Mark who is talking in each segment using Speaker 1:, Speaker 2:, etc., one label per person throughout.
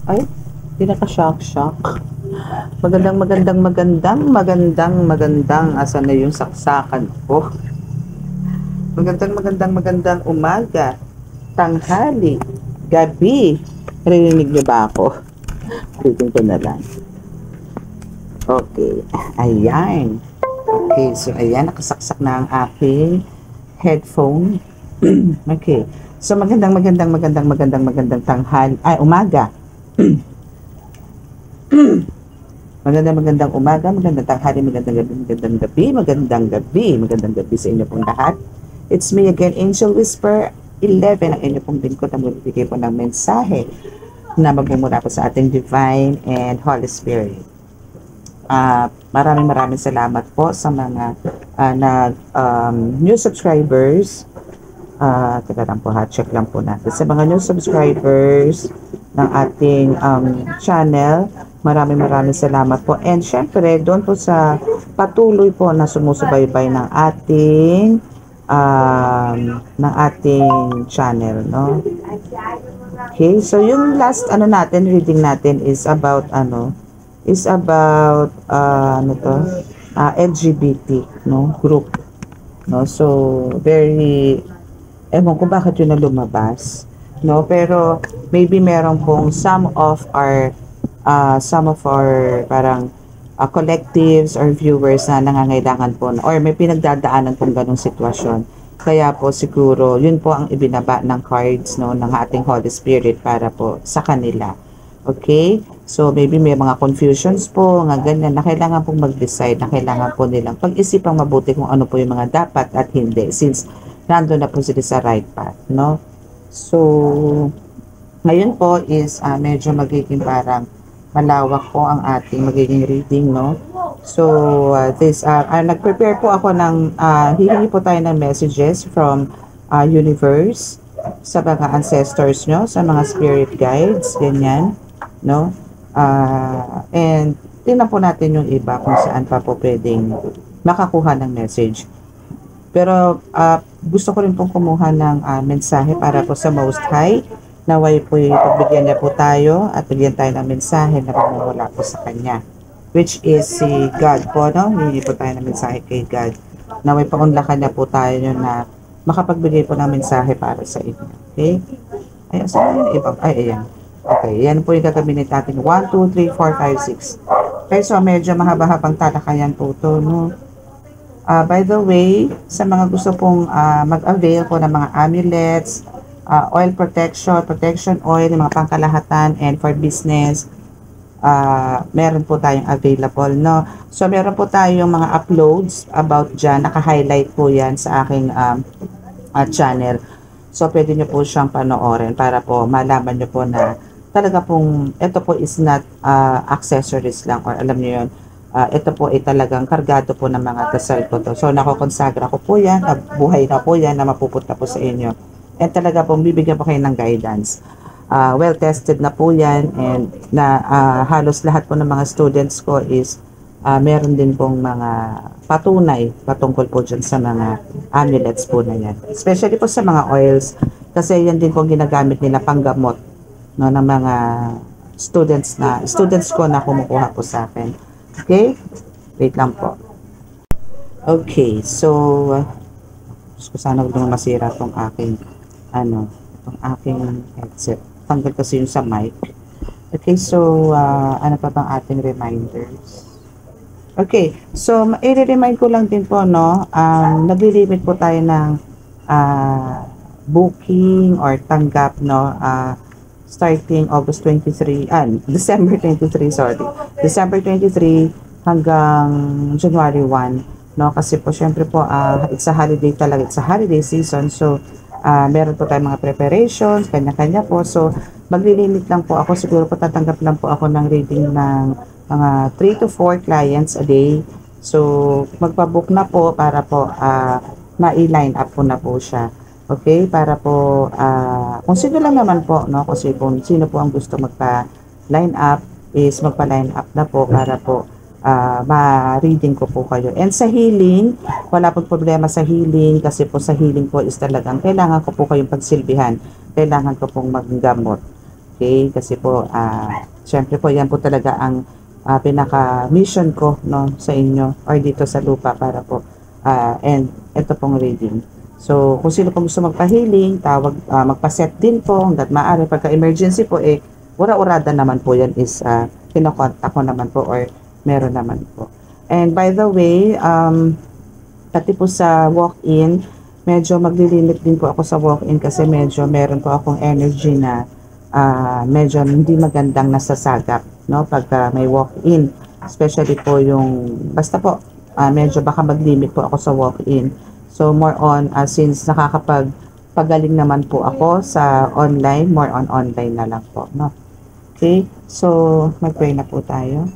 Speaker 1: Ay, hindi naka-shock. Magandang. Asan na yung saksakan ko? Magandang umaga, tanghali, gabi. Narinig niyo ba ako? Ulitin ko na lang. Okay, ayan. Okay, so ayan, nakasaksak na ang aking headphone. Okay, so magandang tanghali, umaga. Magandang umaga, magandang tanghali, magandang gabi sa inyo pong lahat. It's me again, Angel Whisper 11, ang inyo pong lingkod na magbibigay po ng mensahe na magmumula po sa ating Divine and Holy Spirit. Maraming salamat po sa mga new subscribers. Teka lang po ha, check lang po natin. Sa mga new subscribers ng ating channel, maraming salamat po. And syempre, doon po sa patuloy po na sumusubaybay ng ating channel, no? Okay, so yung last reading natin is about LGBT, no, group, no? So very, ewan ko bakit yun na lumabas, no, pero maybe meron pong some of our parang collectives or viewers na nangangailangan po or may pinagdadaanan pong ganong sitwasyon. Kaya po siguro yun po ang ibinaba ng cards, no, ng ating Holy Spirit para po sa kanila. Okay? So maybe may mga confusions po nga ganyan na kailangan pong mag-decide, na kailangan po nilang pag-isipang mabuti kung ano po yung mga dapat at hindi, since nandun na po sila sa right path, no? So ngayon po is medyo magiging parang malawak po ang ating magiging reading, no? So nag-prepare po ako ng hihingi po tayo ng messages from universe sa mga ancestors nyo, sa mga spirit guides, ganyan, no? And tingnan po natin yung iba kung saan pa po pwedeng makakuha ng message. Pero gusto ko rin pong kumuha ng mensahe para po sa Most High. Naway po pagbigyan niya po tayo at bigyan tayo ng mensahe na pamumula po sa Kanya, which is si God po, no? Hindi po tayo ng mensahe kay God. Naway paunlakan niya po tayo na makapagbigay po ng mensahe para sa inyo. Okay? Ay, saan yung iba? Ay, ayan. Okay, yan po yung gagamitin natin. 1, 2, 3, 4, 5, 6. Okay, so medyo mahaba-habang talakayan po ito, no? By the way, sa mga gusto pong mag-avail po ng mga amulets, oil protection oil, mga pangkalahatan, and for business, meron po tayong available, no? So meron po tayong mga uploads about dyan, naka-highlight po yan sa aking channel. So pwede nyo po siyang panoorin para po malaman nyo po na talaga pong ito po is not accessories lang, or alam nyo yun, ito po ay talagang kargado po ng mga dasal po to. So nakokonsagra ko po yan, buhay na po yan na mapupunta po sa inyo. And talaga pong bibigyan po kayo ng guidance. Well tested na po yan, and na halos lahat po ng mga students ko is meron din pong mga patunay patungkol po dyan sa mga amulets po na yan. Especially po sa mga oils, kasi yan din po ginagamit nila panggamot, no, ng mga students ko na kumukuha po sa akin. Okay? Wait lang po. Okay, so gusto sana huwag naman masira tong aking headset. Tanggal kasi yung sa mic. Okay, so ano pa bang ating reminders? Okay, so i-remind ko lang din po, no, nagli-limit po tayo ng booking or tanggap, no, starting December 23, December 23 hanggang January 1, no, kasi po syempre po it's a holiday talaga, it's a holiday season, so meron po tayong mga preparations, kanya-kanya po. So magli-limit lang po ako, siguro po tatanggap lang po ako ng reading ng mga 3 to 4 clients a day. So magpa-book na po para po ma-line up po na po siya. Okay, para po kung sino lang naman po, no, kasi kung sino po ang gusto magpa-line up is magpa-line up na po para po ma-reading ko po kayo. And sa healing, wala pong problema sa healing, kasi po sa healing po is talagang kailangan ko po kayong pagsilbihan, kailangan ko pong maggamot. Okay? Kasi po, syempre po, yan po talaga ang pinaka-mission ko, no, sa inyo or dito sa lupa para po and ito pong reading. So, kung sino po gusto magpa-healing, magpa-set din po hanggat maaari. Pagka-emergency po, ura-urada naman po yan is kinokontak ko naman po or meron naman po. And by the way, pati po sa walk-in, medyo maglilimit din po ako sa walk-in kasi medyo meron po akong energy na medyo hindi magandang nasasagap, no, pagka may walk-in. Especially po yung, basta po, medyo baka mag-limit po ako sa walk-in. So, more on, since nakakapag-pagaling naman po ako sa online, more on online na lang po, no? Okay? So, mag-pray na po tayo.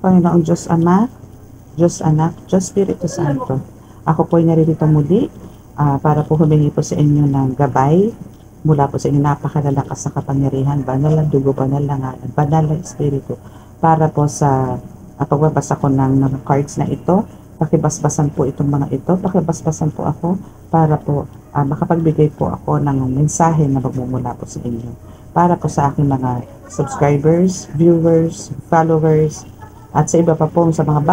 Speaker 1: Panginoong Diyos Ama, Diyos Anak, Diyos Espiritu Santo, ako po ay naririto muli para po humingi po sa inyo ng gabay mula po sa inyong napakalalakas na kapangyarihan, banal na dugo, banal na ngalan, banal na espiritu, para po sa pagbabasa ko ng cards na ito. Pakibasbasan po itong mga ito, pakibasbasan po ako para po makapagbigay po ako ng mensahe na magmumula po sa inyo, para po sa aking mga subscribers, viewers, followers, at sa iba pa po sa mga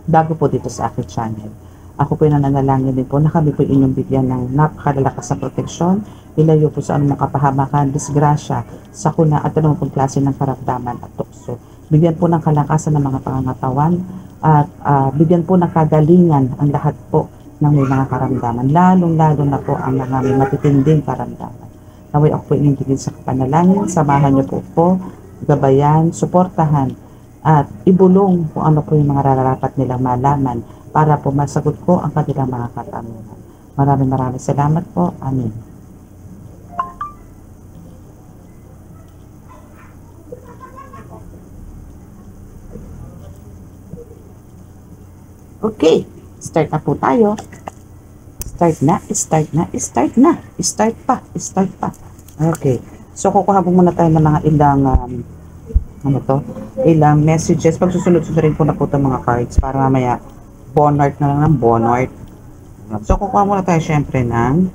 Speaker 1: bago po dito sa aking channel. Ako po nananalangin din po na kami po inyong bigyan ng napakalalakas na proteksyon, ilayo po sa anumang kapahamakan, disgrasya, sakuna at anumang pong klase ng karamdaman at tukso. Bigyan po ng kalakasan ng mga pangangatawan at bigyan po ng kagalingan ang lahat po ng may mga karamdaman, lalong-lalo na po ang mga may matitinding karamdaman. Naway ako po inyong bigyan sa panalangin, samahan niyo po, gabayan, suportahan, at ibulong kung ano po yung mga nararapat nilang malaman para po masagot ko ang kanilang mga katanungan. Maraming salamat po. Amen. Okay, start na po tayo. Start pa. Okay. So, kukuha po muna tayo ng mga ilang messages. Pagsusunod-sunod rin po na po itong mga cards para mamaya bonart na lang ng bonart. So, kukuha muna tayo syempre ng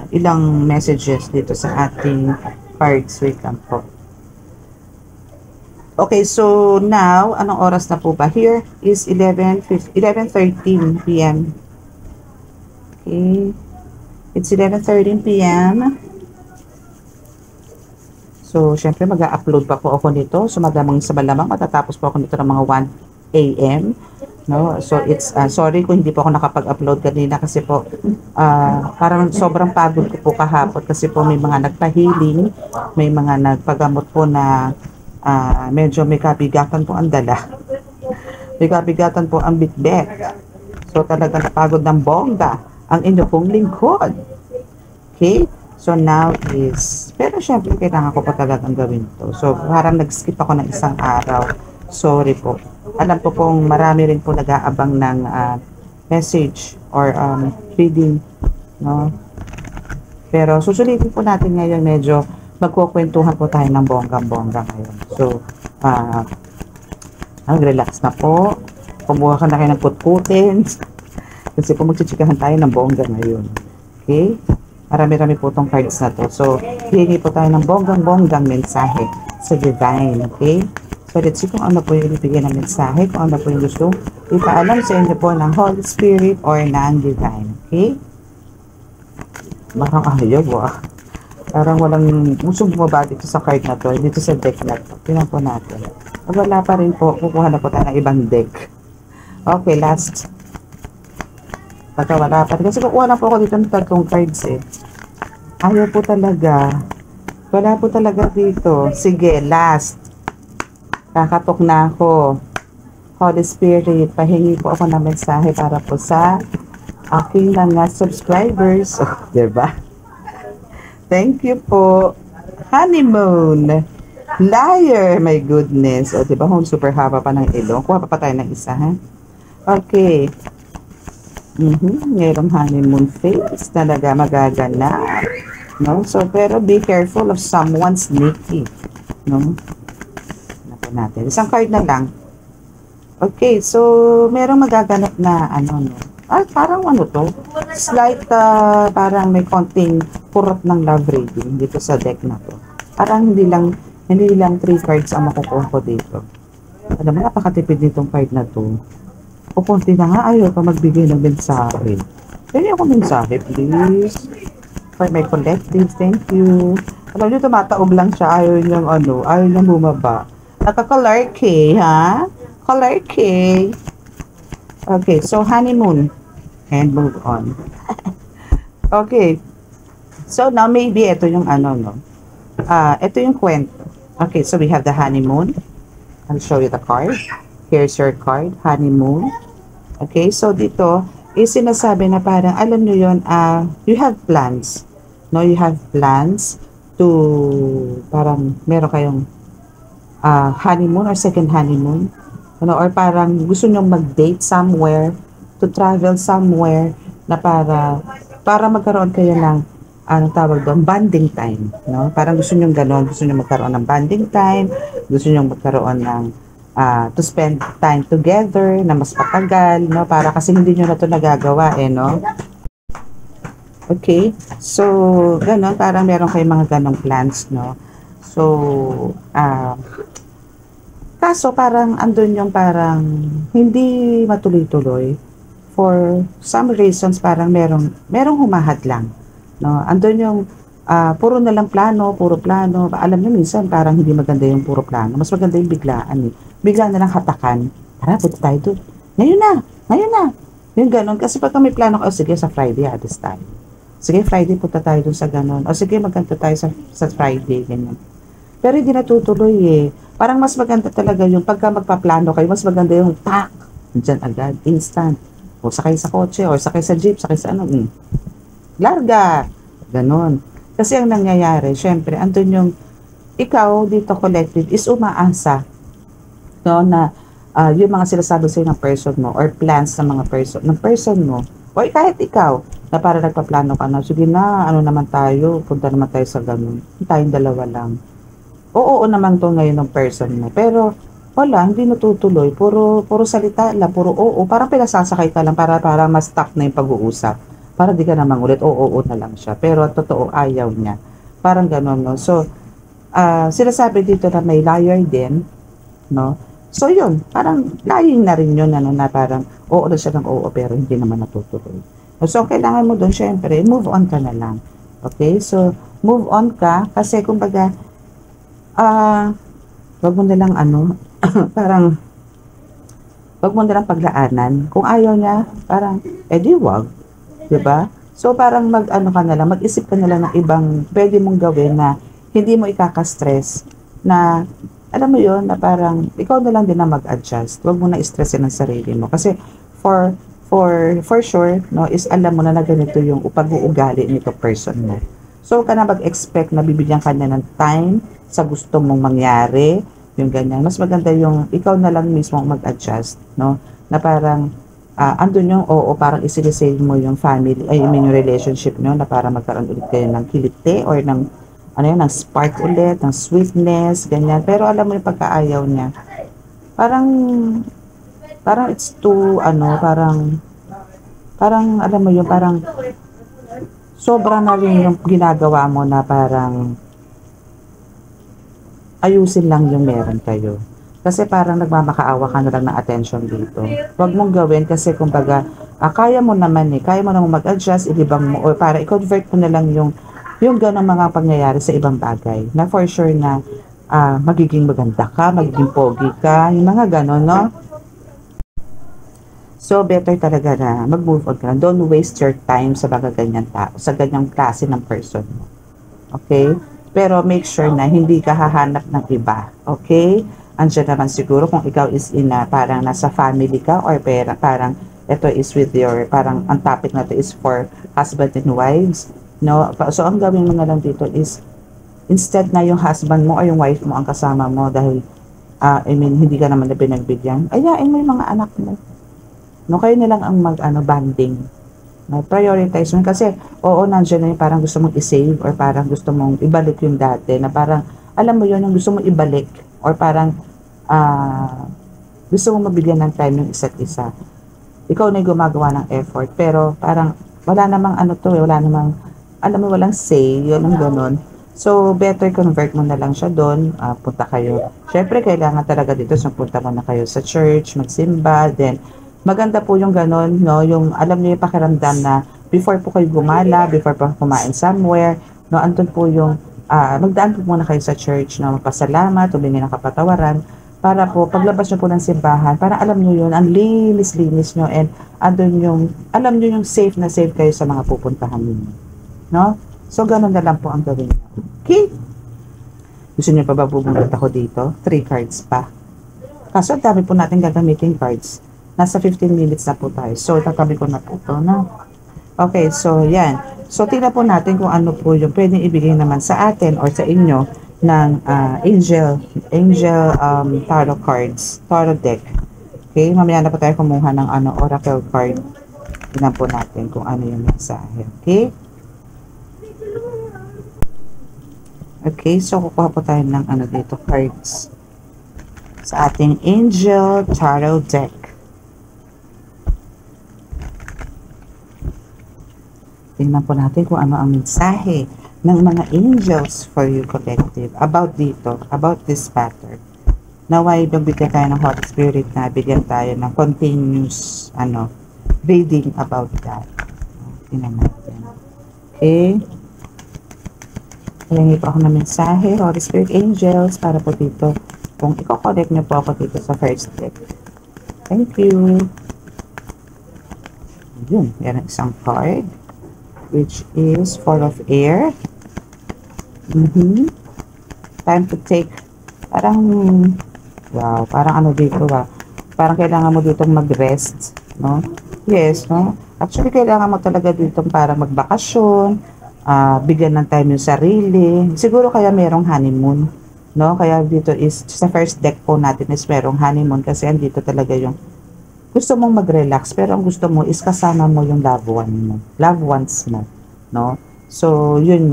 Speaker 1: ilang messages dito sa ating cards. Wait lang po. Okay, so now, anong oras na po ba? Here is 11:13 p.m. Okay. It's 11:13 p.m. So, syempre mag-a-upload pa po ako nito. So, sa malamang matatapos po ako nito ng mga 1 a.m. No? So, it's, sorry kung hindi po ako nakapag-upload kanina kasi po, parang sobrang pagod ko po kahapon kasi po may mga nagpa-healing, may mga nagpagamot po na medyo may kabigatan po ang dala. May kabigatan po ang bitbit. So, talaga napagod ng bongga ang inyo pong lingkod. Okay? So, now is, pero syempre, kailangan ko pa talagang gawin to. So, parang nag-skip ako ng isang araw. Sorry po. Alam ko pong marami rin po nag-aabang ng message or reading, no? Pero, susulitin po natin ngayon, medyo magkukwentuhan po tayo ng bonggang-bongga ngayon. So, relax na po. Kumuha ka na kayo ng putputin. Kasi po magchichikahan tayo ng bongga ngayon. Okay? Marami-rami po itong cards na to. So, hihingi po tayo ng bonggang-bonggang mensahe sa divine, okay? So, let's see kung ano po yung ibigay ng mensahe, kung ano po yung gusto ipaalam sa inyo po ng Holy Spirit or ng divine, okay? Parang ayaw, parang walang usong bumaba dito sa card na to, dito sa deck na to. Tingnan po natin. Wala pa rin po, kukuha na po tayo ng ibang deck. Okay, last. Baka wala pa. Kasi kukuha na po ako dito ng 3 cards eh. Ayaw po talaga. Wala po talaga dito. Sige, last. Kakatok na ako. Holy Spirit, pahingi po ako ng mensahe para po sa aking mga subscribers. Oh, diba? Thank you po. Honeymoon. Liar. My goodness. O, diba? Super haba pa ng ilong. Kuha pa tayo ng isa, ha? Okay. Mayroong honeymoon face talaga magaganap, no? So, pero be careful of someone sneaky. no? Napo natin. Isang card na lang. Okay, so merong magaganap na ano, no? Parang ano to? Slight, parang may konting purot ng love reading dito sa deck na to. Parang hindi lang 3 cards ang makukuha ko dito. Alam mo, napakatipid nitong card na to. O konti na nga, ayaw pa magbigay ng mensahe. Pwede ako mensahe, please. For my collective, thank you. Alam niyo, tumataog lang siya. Ayaw niyang bumaba. Naka-color K, ha? Color K. Okay, so honeymoon. And move on. Okay. So now maybe ito yung ano, no? Ito yung kwento. Okay, so we have the honeymoon. I'll show you the card. Here's your card, honeymoon. Okay, so dito is sinasabi na parang, alam nyo yun, you have plans. No, you have plans to, parang meron kayong honeymoon or second honeymoon. Ano, or parang gusto nyong mag-date somewhere, to travel somewhere, na para magkaroon kayo ng, anong tawag doon, bonding time. No? Parang gusto nyong gano'n, gusto nyong magkaroon ng bonding time, gusto nyong magkaroon ng, to spend time together, na mas patagal, no? Para kasi hindi nyo na ito nagagawa, no? Okay, so, gano'n, parang meron kayong mga ganong plans, no? So, kaso parang andun yung parang hindi matuloy-tuloy for some reasons, parang merong humahad lang, no? Andun yung puro na lang plano, puro plano. Alam niyo minsan parang hindi maganda yung puro plano. Mas maganda yung biglaan, eh. Bigla na lang hatakan. Tara, punta tayo doon. Ngayon na. Yung ganon. Kasi pagka may plano ka, sige sa Friday at this time. Sige, Friday punta tayo doon sa ganon. O sige, magkanta tayo sa Friday, ganyan. Pero hindi natutuloy, eh. Parang mas maganda talaga yung pagka magpaplano kayo, mas maganda yung tak, dyan agad, instant. O sakay sa kotse, o sakay sa jeep, sakay sa ano, larga. Ganon. Kasi ang nangyayari, syempre, andun yung ikaw dito collective is umaasa, no, na yung mga sinasabi sa'yo ng person mo or plans ng person mo, o kahit ikaw, na para nagpaplano ka na, sige na, ano naman tayo, punta naman tayo sa ganun. Tayong dalawa lang. Oo naman to ngayon ng person mo. Pero, wala, hindi natutuloy. Puro salita lang, puro oo. Parang pinasasakay ka lang para mas stuck na yung pag-uusap. Para di ka naman ulit, oo na lang siya. Pero, totoo, ayaw niya. Parang gano'n, no? So, sinasabi dito na may liar din, no? So, yun. Parang lying na rin yun, ano, na parang oo na siya ng oo, pero hindi naman natutuloy. So, kailangan mo doon, syempre, move on ka na lang. Okay? So, move on ka kasi, kumbaga, wag mo na lang parang wag mo na lang paglaanan. Kung ayaw niya, parang edi wag, 'di ba? So parang ka na lang, mag-isip ka na lang ng ibang pwede mong gawin na hindi mo ikaka-stress, na alam mo 'yon, na parang ikaw na lang din na mag-adjust. Wag mo na i-stressin ang sarili mo kasi for sure, no, is alam mo na ganito yung pag-uugali nito person mo. So, ka na mag-expect na bibigyan ka na ng time sa gusto mong mangyari, yung ganyan. Mas maganda yung ikaw na lang mismo mag-adjust, no? Na parang, andun yung, parang isilisave mo yung family, yung relationship nyo, na para magkaroon ulit kayo ng kilite or ng, ng spark ulit, ng sweetness, ganyan. Pero alam mo yung pagkaayaw niya, parang it's too, parang, alam mo yung parang, sobra na rin yung ginagawa mo na parang ayusin lang yung meron kayo. Kasi parang nagmamakaawa ka na lang ng attention dito. Huwag mong gawin kasi kumbaga, kaya mo naman kaya mo naman mag-adjust, ilibang mo, or para i-convert mo na lang yung ganong mga pangyayari sa ibang bagay. Na for sure na magiging maganda ka, magiging pogi ka, yung mga ganon, no? So, better talaga na mag-move on ka na. Don't waste your time sa mga ganyan tao, sa ganyang klase ng person mo. Okay? Pero make sure na hindi ka hahanap ng iba. Okay? Andiyan naman siguro kung ikaw is parang nasa family ka or parang ito is with your, parang ang topic na to is for husband and wives. No? So, ang gawin mo na lang dito is instead na yung husband mo or yung wife mo ang kasama mo dahil, hindi ka naman na pinagbigyan, ayain mo yung mga anak mo. No, kayo na lang ang banding. No, prioritize mo. Kasi, nandiyan na yung parang gusto mong i-save or parang gusto mong ibalik yung dati na parang, alam mo yun, yung gusto mo ibalik or parang gusto mo mabigyan ng time yung isa't isa. Ikaw na yung gumagawa ng effort, pero parang wala namang ano to eh, wala namang, alam mo, walang say, yun ang ganun. So, better convert mo na lang siya doon, punta kayo. Syempre, kailangan talaga dito, so punta mo na kayo sa church, magsimba, then maganda po yung ganun, no, yung alam niyo yung pakiramdam na before po kayo gumala, before po kumain somewhere, no, andun po yung, magdaan po muna kayo sa church, no, magpasalamat, humingi ng kapatawaran, para po, paglabas nyo po ng simbahan, para alam nyo yun, ang linis-linis nyo, and andun yung, alam nyo yung safe na safe kayo sa mga pupuntahan ninyo. No? So, ganun na lang po ang gawin nyo. Okay? Gusto nyo pa ba bubunod ako dito? 3 cards pa. Kaso, dami po natin gagamitin cards. Nasa 15 minutes na po tayo. So, tatabi ko na po ito, no? Okay, so, yan. So, tingnan po natin kung ano po yung pwedeng ibigay naman sa atin or sa inyo ng angel tarot cards, tarot deck. Okay, mamaya na po tayo kumuha ng oracle card. Tingnan po natin kung ano yung mensahe. Okay? Okay, so kukuha po tayo ng dito, cards sa ating angel tarot deck. Tingnan po natin kung ano ang mensahe ng mga angels for you collective about dito, about this pattern. Naway bigyan tayo ng Holy Spirit na bigyan tayo ng continuous reading about that. Tingnan natin. Okay. Hihingi po ako ng mensahe, Holy Spirit angels, para po dito. Kung i-connect niyo po ako dito sa first deck. Thank you. Yun, yan ang isang card, which is 4 of air. Time to take, parang, wow, parang dito ba? Parang kailangan mo ditong mag-rest, no? Yes, no? Actually, kailangan mo talaga ditong parang magbakasyon, bigyan ng time yung sarili. Siguro kaya merong honeymoon, no? Kaya dito is, sa first deck po natin is merong honeymoon kasi andito talaga yung gusto mong mag-relax, pero ang gusto mo is kasama mo yung loved ones mo, no? So, yun.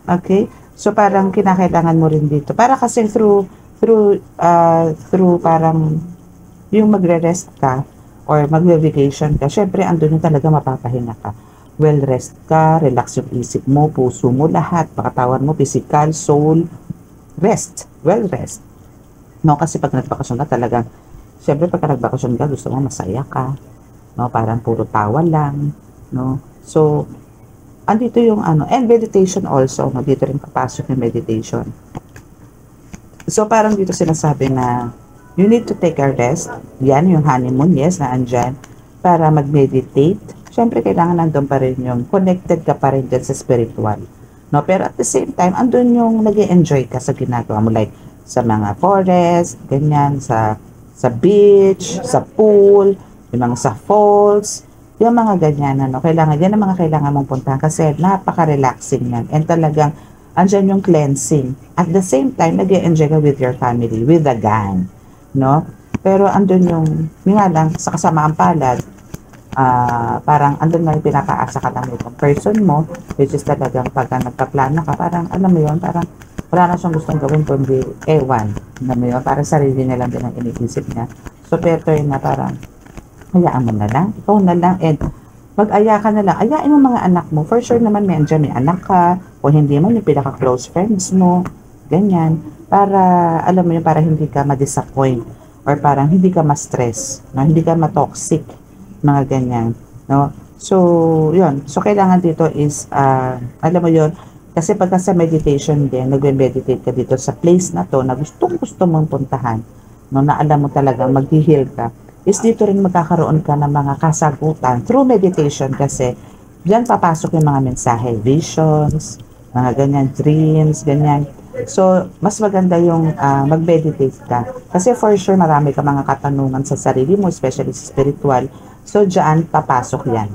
Speaker 1: Okay. So, parang kinakailangan mo rin dito. Para kasi through parang yung magre-rest ka or magve-vacation ka, syempre andun yung talaga mapapahinga ka. Well rest ka, relax yung isip mo, puso mo, lahat, pakatawan mo, physical, soul, rest, well rest. No, kasi pag nagbakasyon ka talagang, syempre pag nagbakasyon ka, gusto mo masaya ka, no, parang puro tawa lang, no. So, andito yung and meditation also, no, dito rin papasok yung meditation. So, parang dito sinasabi na, you need to take a rest, yan yung honeymoon, yes, na andyan, para mag-meditate. Syempre, kailangan nandun pa rin yung connected ka pa rin dyan sa spiritual. No? Pero at the same time, andun yung nag-enjoy ka sa ginagawa mo. Like, sa mga forest, ganyan, sa beach, sa pool, yung mga sa falls, yung mga ganyan. Kailangan, yan ang mga kailangan mong puntahan kasi napaka-relaxing yan. And talagang, andyan yung cleansing. At the same time, nag-enjoy ka with your family, with the gang. No? Pero andun yung nga lang, sa kasamaan palad, parang andun na yung pinapaasa ka lang itong person mo, which is talagang pag nagpaplano ka, parang alam mo yun, parang wala na siyang gustong gawin kundi ewan, alam mo yun, parang sarili niya lang din ang iniisip niya. So better na parang hayaan mo na lang, ikaw na lang, and mag-aya ka na lang, ayain mo mga anak mo, for sure naman may anak ka, o hindi mo yung pinaka-close friends mo, ganyan, para alam mo yun, para hindi ka ma-disappoint or parang hindi ka ma-stress, no? Hindi ka ma-toxic, mga ganyan, no? So, yun. So, kailangan dito is, alam mo yun, kasi pagka sa meditation din, nag-meditate ka dito sa place na to, na gusto mong puntahan, no, na alam mo talagang mag-heal ka, is dito rin magkakaroon ka ng mga kasagutan through meditation kasi diyan papasok yung mga mensahe, visions, mga ganyan, dreams, ganyan. So, mas maganda yung mag-meditate ka. Kasi for sure, marami ka mga katanungan sa sarili mo, especially sa spiritual. So, dyan, papasok yan.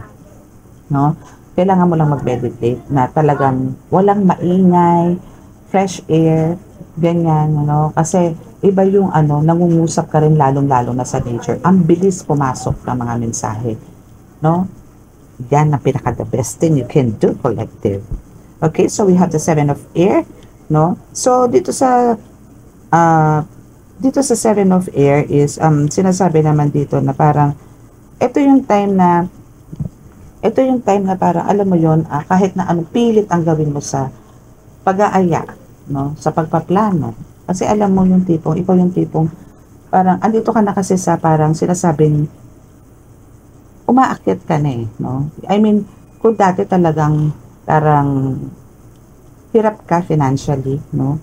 Speaker 1: No? Kailangan mo lang mag-meditate na talagang walang maingay, fresh air, ganyan, no? Kasi, iba yung nangungusap ka rin lalong-lalo na sa nature. Ang bilis pumasok ng mga mensahe. No? Yan ang pinaka-the best thing you can do, collective. Okay, so we have the Seven of Air, no? So uh, dito sa Seven of Air is sinasabi naman dito na parang ito yung time na parang alam mo yon, kahit na anong pilit ang gawin mo sa pag-aaya, no, sa pagpaplano. Kasi alam mo yung tipong, ikaw yung tipong parang andito ka na kasi sa parang sinasabing umaakyat ka na no? I mean, kung dati talagang parang hirap ka financially, no?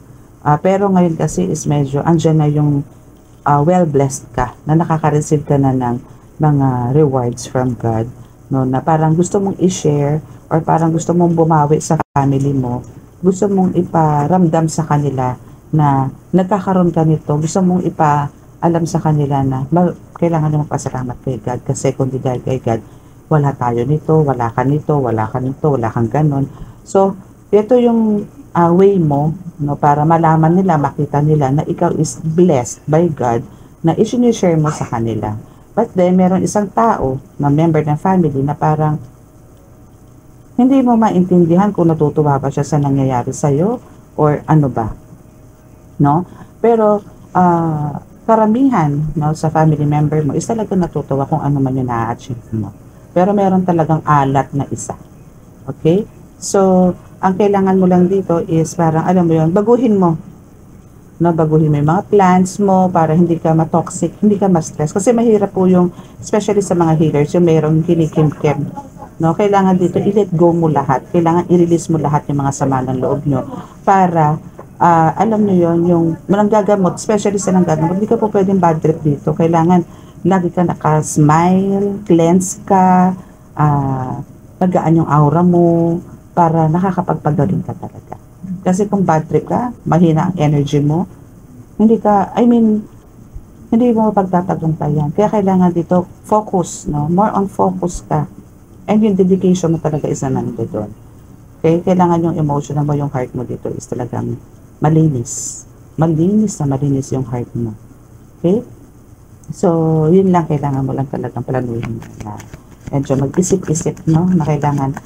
Speaker 1: Pero ngayon kasi is medyo andyan na yung well-blessed ka, na nakaka-receive ka na ng mga rewards from God, no? Na parang gusto mong i-share or parang gusto mong bumawi sa family mo, gusto mong iparamdam sa kanila na nagkakaroon ka nito, gusto mong alam sa kanila na kailangan nyo magpasalamat kay God kasi kung di dahil kay God, wala tayo nito, wala ka nito, wala ka nito, wala kang ganon. So, ito yung way mo, no, para malaman nila, makita nila na ikaw is blessed by God na i-share mo sa kanila. But then, meron isang tao na member ng family na parang hindi mo maintindihan kung natutuwa ba siya sa nangyayari sa'yo or ano ba, no? Pero, karamihan, no, sa family member mo is talaga natutuwa kung ano man yung na-achieve mo. Pero meron talagang alat na isa. Okay? So, ang kailangan mo lang dito is parang, alam mo yun, baguhin mo. No, baguhin mo yung mga plans mo para hindi ka ma-toxic, hindi ka ma-stress. Kasi mahirap po yung, especially sa mga healers, yung merong kinikim-kim. No, kailangan dito i-let go mo lahat. Kailangan i-release mo lahat yung mga sama ng loob nyo para alam nyo yon, yung mananggagamot, especially sa nanggagamot, hindi ka po pwedeng bad trip dito. Kailangan lagi ka naka-smile, cleanse ka, magaan yung aura mo, para nakakapagpagaling ka talaga. Kasi kung bad trip ka, mahina ang energy mo, hindi mo pagtatagumpayan. Kaya kailangan dito, focus, no? More on focus ka. And yung dedication mo talaga is nanando doon. Okay? Kailangan yung emotion mo, yung heart mo dito is talagang malinis. Malinis yung heart mo. Okay? So, yun lang, kailangan mo lang talagang planuhin na medyo mag-isip-isip, no? Na kailangan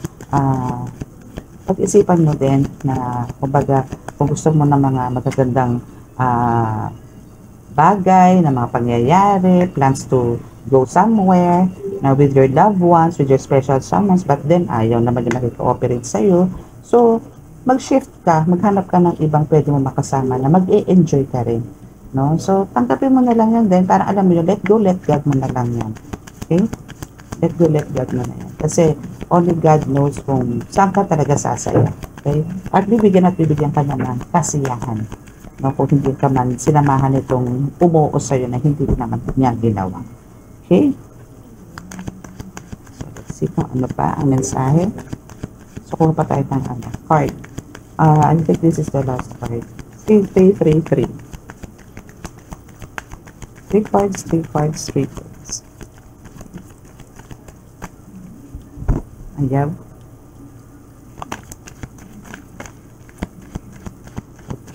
Speaker 1: pag-isipan mo din na kumbaga, kung gusto mo ng mga magagandang bagay, na mga pangyayari, plans to go somewhere, na with your loved ones, with your special someones, but then ayaw naman yung nakika-operate sa'yo. So, mag-shift ka, maghanap ka ng ibang pwede mo makasama na mag-e-enjoy ka rin. No? So, tanggapin mo na lang yan din, para alam mo yun, let go, let God mo na lang yan. Okay? Let go, let God mo na yan. Kasi, only God knows kung saan ka talaga sasaya. Okay? At bibigyan ka niya ng kasiyahan. No? Kung hindi ka man sinamahan itong umuo sa'yo na hindi naman niya ginawa. Okay? So, let's see kung ano pa ang mensahe. So, kuha pa tayo ng card. I think this is the last card. 3. 3 cards. Ayan.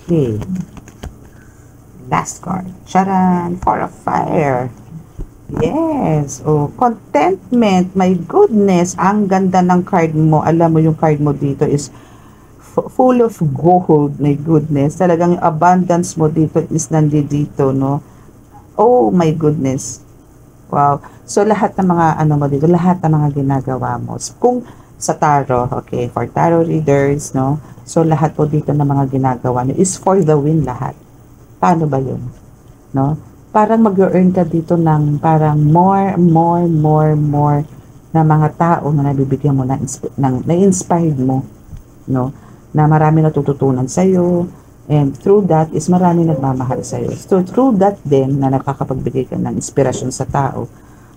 Speaker 1: Okay. Last card. Charan! 4 of Fire. Yes. Oh, contentment. My goodness. Ang ganda ng card mo. Alam mo yung card mo dito is full of gold. My goodness. Talagang yung abundance mo dito is nandito, no? Oh my goodness. Wow. So, lahat ng mga mo dito, lahat ng mga ginagawa mo. Kung sa tarot, okay, for tarot readers, no? So, lahat po dito ng mga ginagawa nyo is for the win lahat. Paano ba yun? No? Parang mag-earn ka dito ng parang more na mga tao na nabibigyan mo na-inspired mo, no? Na marami natututunan sa'yo, and through that is marami nagmamahal sa'yo. So, through that din na nakakapagbigay ka ng inspirasyon sa tao,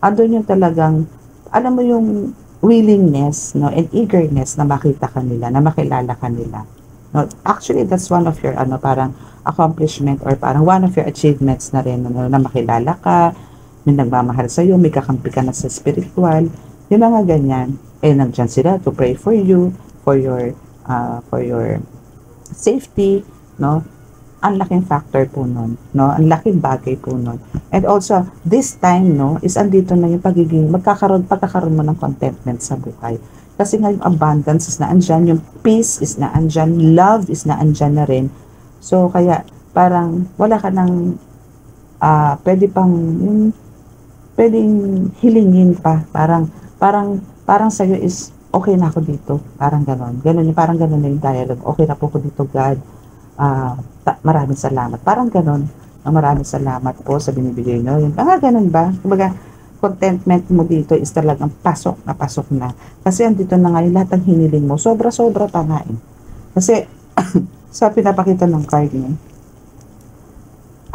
Speaker 1: andun yung talagang, alam mo yung willingness, no, and eagerness na makita ka nila, na makilala ka nila. No, actually, that's one of your, parang accomplishment or parang one of your achievements na rin, no, na makilala ka, may nagmamahal sa'yo, may kakampi ka na sa spiritual, yung mga ganyan. Eh, nandyan sila to pray for you, for your safety, no? Ang laking factor po nun, no? Ang laking bagay po nun. And also, this time, no, is andito na yung pagkakaroon mo ng contentment sa buhay. Kasi nga yung abundance is na andyan, yung peace is na andyan, love is na andyan na rin. So, kaya parang wala ka ng pwede pang, yung pwedeng hilingin pa. Parang sa'yo is, okay na ako dito. Parang ganon. Ganon yung, parang ganon na yung dialogue. Okay na po ako dito, God. Maraming salamat. Parang ganon. Maraming salamat po sa binibigay nyo. Yung, ganon ba? Kumbaga, contentment mo dito is talagang pasok na pasok na. Kasi andito na nga yung lahat ng hiniling mo. Sobra-sobra pa nga eh. Kasi, sa pinapakita ng card niyo,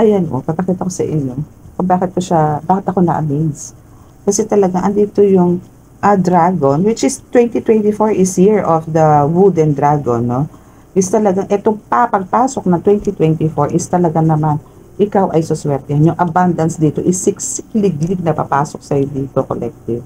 Speaker 1: ayan o, papakita ko sa inyo kung bakit ako na-amaze. Kasi talaga, andito yung dragon, which is 2024 is year of the wooden dragon, no? Is talagang, itong pagpasok na 2024 is talaga naman, ikaw ay suswertehan. Yung abundance dito is siksik-liglig na papasok sa'yo dito, collective.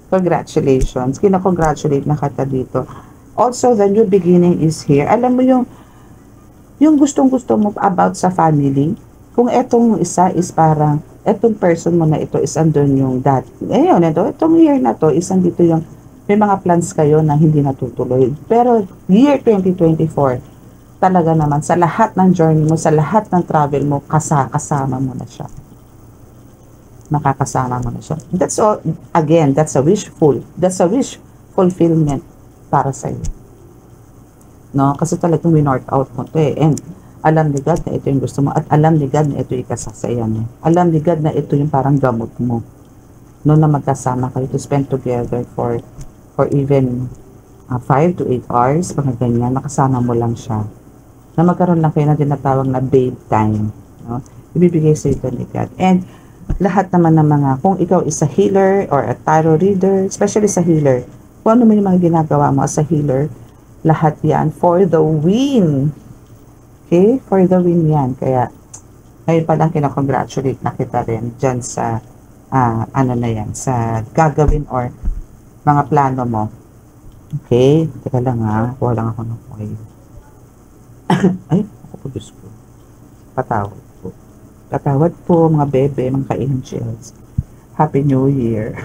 Speaker 1: Congratulations. Kina-congratulate na kita dito. Also, the new beginning is here. Alam mo yung gustong-gusto mo about sa family, kung etong isa is parang, etong person mo na ito is andun yung ayun, itong year na to is andito yung, may mga plans kayo na hindi natutuloy. Pero year 2024, talaga naman, sa lahat ng journey mo, sa lahat ng travel mo, kasama mo na siya. Makakasama mo na siya. That's all, again, that's a wish fulfillment para sa iyo. No? Kasi talagang winort out mo to eh. And alam ni God na ito yung gusto mo at alam ni God na ito yung kasasaya mo. Alam ni God na ito yung parang gamot mo. No, na magkasama kayo to spend together for even 5 to 8 hours, mga ganyan, nakasama mo lang siya. Na magkaroon lang kayo na tinatawag na babe time. No? Ibibigay sa ito ni God. And lahat naman ng mga, kung ikaw is a healer or a tarot reader, especially sa healer, kung ano man yung mga ginagawa mo as a healer, lahat yan for the win. Okay? For the win yan. Kaya, ngayon pa lang kinakongratulate na kita rin dyan sa, ano na yan, sa gagawin or mga plano mo. Okay? Teka lang kuha lang ako ng oil. Ay, ako po, Diyos ko. Patawad po. Patawad po, mga bebe, mga ka-angels. Happy New Year.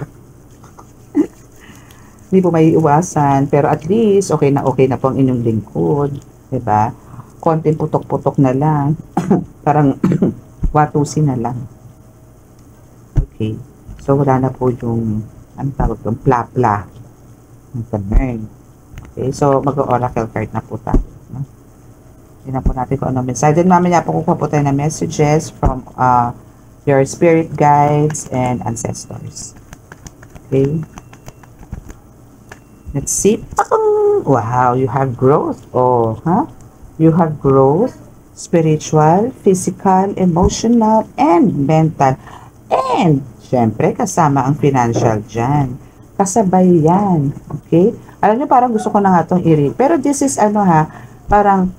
Speaker 1: Hindi po may iwasan, pero at least, okay na po ang inyong lingkod. Diba? Konting putok-putok na lang. Parang watusin na lang. Okay. So, wala na po yung, ano tawag yung pla-pla. Okay. So, mag-oracle card na po tayo. Tingnan po natin kung ano mensahe. Then mamaya po kukuha po tayo ng messages from your spirit guides and ancestors. Okay. Let's see. Wow, you have growth. Oh, huh? You have growth, spiritual, physical, emotional, and mental. And, syempre, kasama ang financial dyan. Kasabay yan. Okay? Alam nyo, parang gusto ko na nga itong i-read. Pero this is, parang,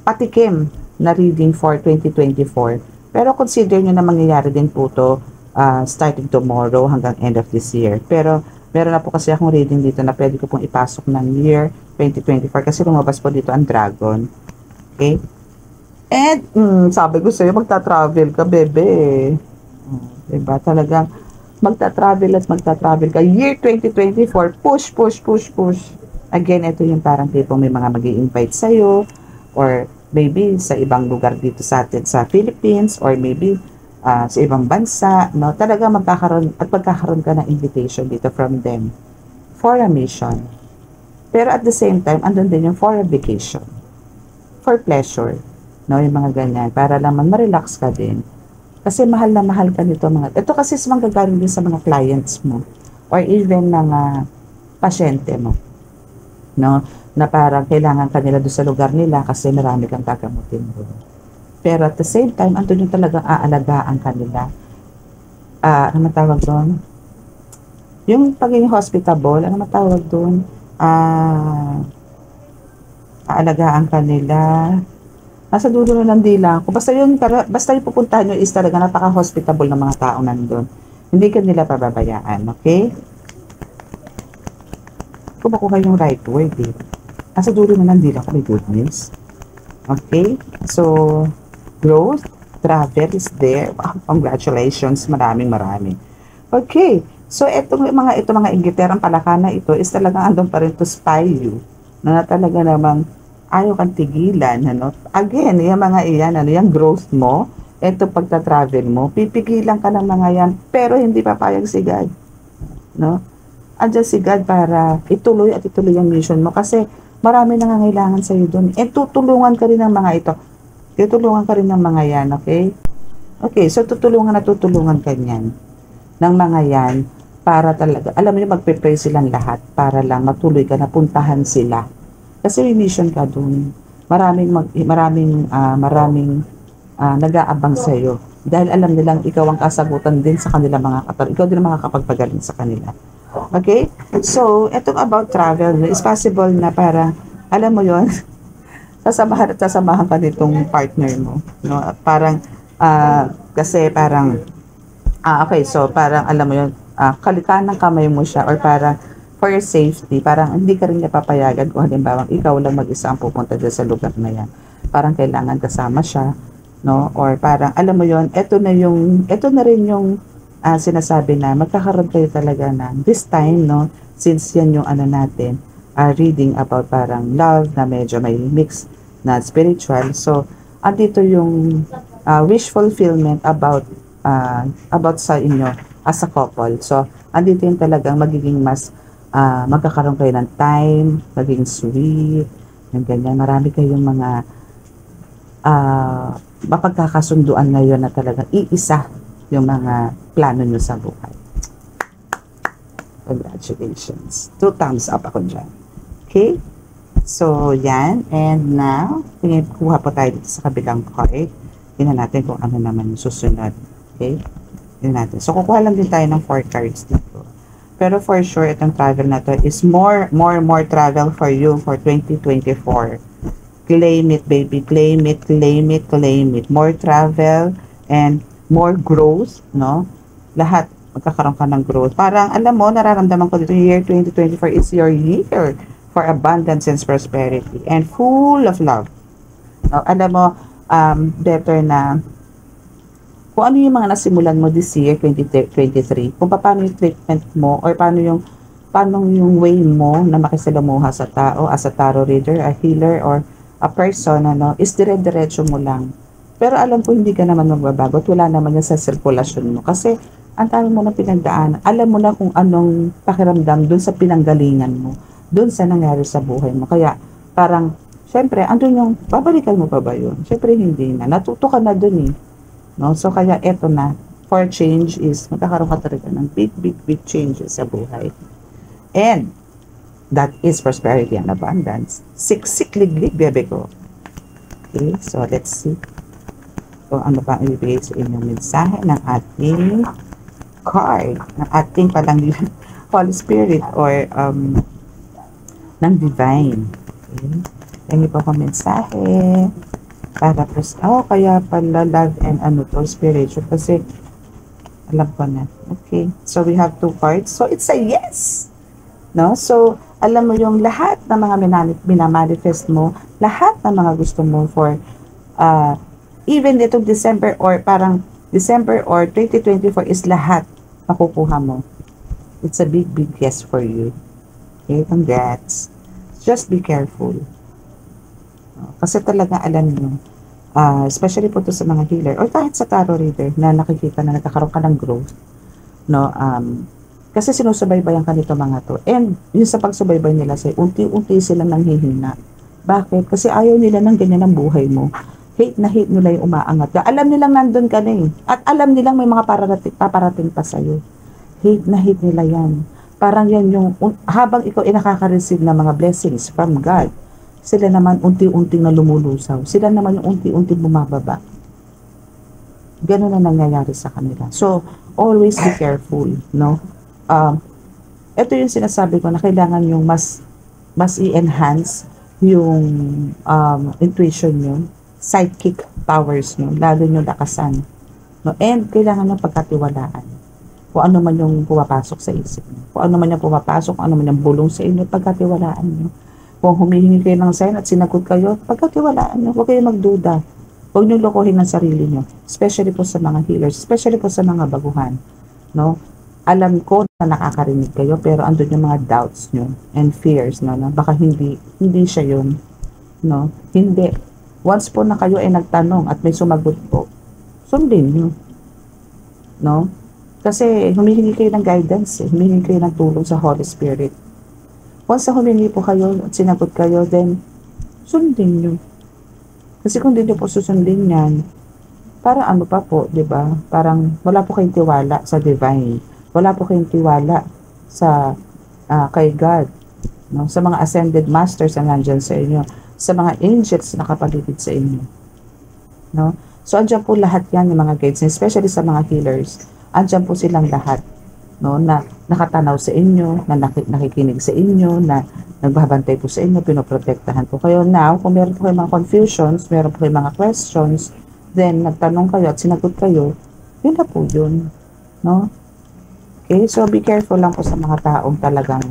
Speaker 1: patikim na reading for 2024. Pero consider nyo na mangyayari din po to starting tomorrow hanggang end of this year. Pero meron na po kasi akong reading dito na pwede ko pong ipasok ng year 2024 kasi lumabas po dito ang dragon. Okay? And sabi ko sa'yo, magta-travel ka, bebe. Diba? Talagang magta-travel ka. Year 2024, push. Again, ito yung parang tipong may mga mag-i-invite sa'yo, or maybe sa ibang lugar dito sa atin sa Philippines, or maybe sa ibang bansa, no? Talaga magkakaroon ka ng invitation dito from them for a mission. Pero at the same time, andun din yung for a vacation, for pleasure, no? Yung mga ganyan, para naman ma-relax ka din. Kasi mahal na mahal ka nito ito kasi manggagaling din sa mga clients mo, or even mga pasyente mo, no? Na parang kailangan kanila doon sa lugar nila kasi marami kang gagamutin doon. Pero at the same time, andun yung talagang aalagaan kanila. Ano matawag doon? Yung pagiging hospitable, ano matawag doon? Aalagaan kanila. Nasa dulo na ng dila ko. Basta yung pupuntahan nyo is talaga napaka-hospitable ng mga tao nandun. Hindi ka nila pababayaan, okay? Kung makuha yung right word eh. Nasa dulo na ng dila ko, may goodness. Okay? So, growth, travel is there. Wow, congratulations. Maraming. Okay. So, mga inggiterang palaka na ito is talagang andun pa rin to spy you. Na talaga namang ayaw kang tigilan, ano. Again, yung mga iyan, ano, yung growth mo, ito pagta-travel mo, pipigilan ka ng mga yan, pero hindi papayag si God, no? Andiyan si God para ituloy at ituloy ang mission mo kasi marami nangangailangan sa iyo doon. And tutulungan ka rin ng mga ito. Tutulungan ka rin ng mga yan, okay? Okay, so tutulungan ka niyan ng mga yan para talaga, alam mo yung magpe-pray silang lahat para lang matuloy ka na puntahan sila. Kasi may mission ka doon. Maraming nag-aabang sa iyo. Dahil alam nilang ikaw ang kasagutan din sa kanila mga katawan. Ikaw din ang makakapagpagaling sa kanila. Okay? So, itong about travel, is possible na parang, alam mo yon sasamahan ka nitong partner mo. No? Parang, kasi parang, okay, so parang, alam mo yon kalitan ng kamay mo siya or parang, for your safety, parang hindi ka rin napapayagan kung halimbawa ikaw lang mag-isa ang pupunta dyan sa lugar na yan. Parang kailangan kasama siya, no? Or parang, alam mo yon ito na rin yung sinasabi na magkakaroon kayo talaga ng this time, no? Since yan yung ano natin, reading about parang love na medyo may mix na spiritual. So, andito yung wish fulfillment about sa inyo as a couple. So, andito yung talagang magiging mas magkakaroon kayo ng time, magiging sweet, yung ganyan. Marami kayong mga mapagkakasunduan ngayon na talagang iisa yung mga plano nyo sa buhay. Congratulations. 2 thumbs up ako dyan. Okay? So, yan. And now, kuha po tayo dito sa kabilang card. Tingnan natin kung ano naman yung susunod. Okay? Tingnan natin. So, kukuha lang din tayo ng 4 cards dito. Pero for sure, itong travel na to is more travel for you for 2024. Claim it, baby. Claim it. More travel and more growth, no? Lahat, magkakaroon ka ng growth. Parang, alam mo, nararamdaman ko dito, year 2024 is your year for abundance and prosperity and full of love. No? Alam mo, better na kung ano yung mga nasimulan mo this year, 2023, kung paano yung treatment mo or paano yung way mo na makisalamuha sa tao as a tarot reader, a healer, or a person, ano, is dire-diretso mo lang. Pero alam ko hindi ka naman magbabago at wala naman yan sa sirkulasyon mo. Kasi ang dami mo na pinagdaan. Alam mo na kung anong pakiramdam dun sa pinanggalingan mo. Dun sa nangyari sa buhay mo. Kaya parang, syempre, andun yung, babalikan mo pa ba yun? Syempre hindi na. Natuto ka na dun eh. No? So kaya eto na. For change is, magkakaroon ka talaga ng big changes sa buhay. And, that is prosperity and abundance. Siksik liglig, bebe ko. Okay, so let's see kung ano pa ang ibigay sa inyong mensahe ng ating card, ng ating palang Holy Spirit or ng Divine. Okay, yan po ang mensahe para po kaya pala love and ano to, spiritual kasi alam ko na. Okay, so we have 2 cards, so it's a yes, no? So alam mo yung lahat ng mga minamanifest mo, lahat ng mga gusto mo for even itong December or 2024 is lahat makukuha mo. It's a big yes for you. Okay, congrats. Just be careful. Kasi talaga alam nyo, especially po to sa mga healer or kahit sa tarot reader na nakikita na nagkakaroon ka ng growth, no? Kasi sinusubaybayan ka nito mga to. And yung sa pagsubaybay nila say unti-unti silang nanghihina. Bakit? Kasi ayaw nila ng ganyan ang buhay mo. Hate nila yung umaangat. Alam nilang nandun ka na eh. At alam nilang may mga paparating pa sa'yo. Hate nila yan. Parang yan yung, habang ikaw ay nakaka-receive ng mga blessings from God, sila naman unti-unting na lumulusaw. Sila naman yung unti-unting bumababa. Ganun na nangyayari sa kanila. So, always be careful, no? Ito yung sinasabi ko na kailangan yung mas i-enhance yung intuition nyo, psychic powers nyo, lalo nyo lakasan. No? And kailangan nyo pagkatiwalaan. Kung ano man yung pumapasok sa isip nyo. Kung ano man yung pumapasok, kung ano man yung bulong sa inyo, pagkatiwalaan nyo. Kung humihingi kayo ng sign at sinagot kayo, pagkatiwalaan nyo. Huwag kayo magduda. Huwag nyo lokohin ang sarili nyo. Especially po sa mga healers. Especially po sa mga baguhan. No? alam ko na nakakarinig kayo, pero andun yung mga doubts nyo and fears, no, na baka hindi siya yun, no? Hindi. Once po na kayo ay nagtanong at may sumagot po, sundin nyo, no? Kasi humihingi kayo ng guidance, humihingi kayo ng tulong sa Holy Spirit. Once na humingi po kayo at sinagot kayo, then sundin nyo. Kasi kung hindi nyo po susundin yan, parang ano pa po, di ba? Parang wala po kayong tiwala sa divine. Wala po kayong tiwala sa kay God. No? Sa mga ascended masters na nandyan sa inyo. Sa mga angels na nakapaligid sa inyo. No? So, andyan po lahat yan, yung mga guides, especially sa mga healers. Andyan po silang lahat. No? Na nakatanaw sa inyo, na nakikinig sa inyo, na nagbabantay po sa inyo, pinoprotektahan po kayo. Now, kung meron po kayong mga confusions, meron po kayong mga questions, then nagtanong kayo at sinagot kayo, yun na po yun. No? Okay, so be careful lang po sa mga taong talagang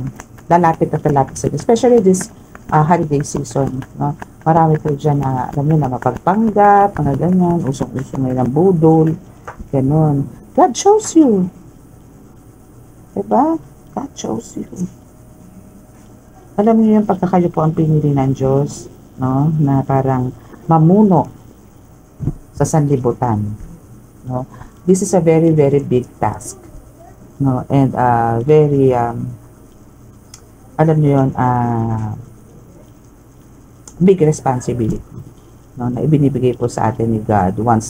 Speaker 1: lalapit at lalapit sa inyo. Especially this holiday season. No? Marami po dyan na, alam nyo na, mapagpanggap, mga ganyan, usong-usong ngayon ng budol, ganun. God chose you. Diba? God chose you. Alam niyo yung pagka kayo po ang pinili ng Diyos, no? Na parang mamuno sa sanlibutan, no? This is a very, very big task, no? And very alam niyo yun, big responsibility, no? Na ibinibigay po sa atin ni God once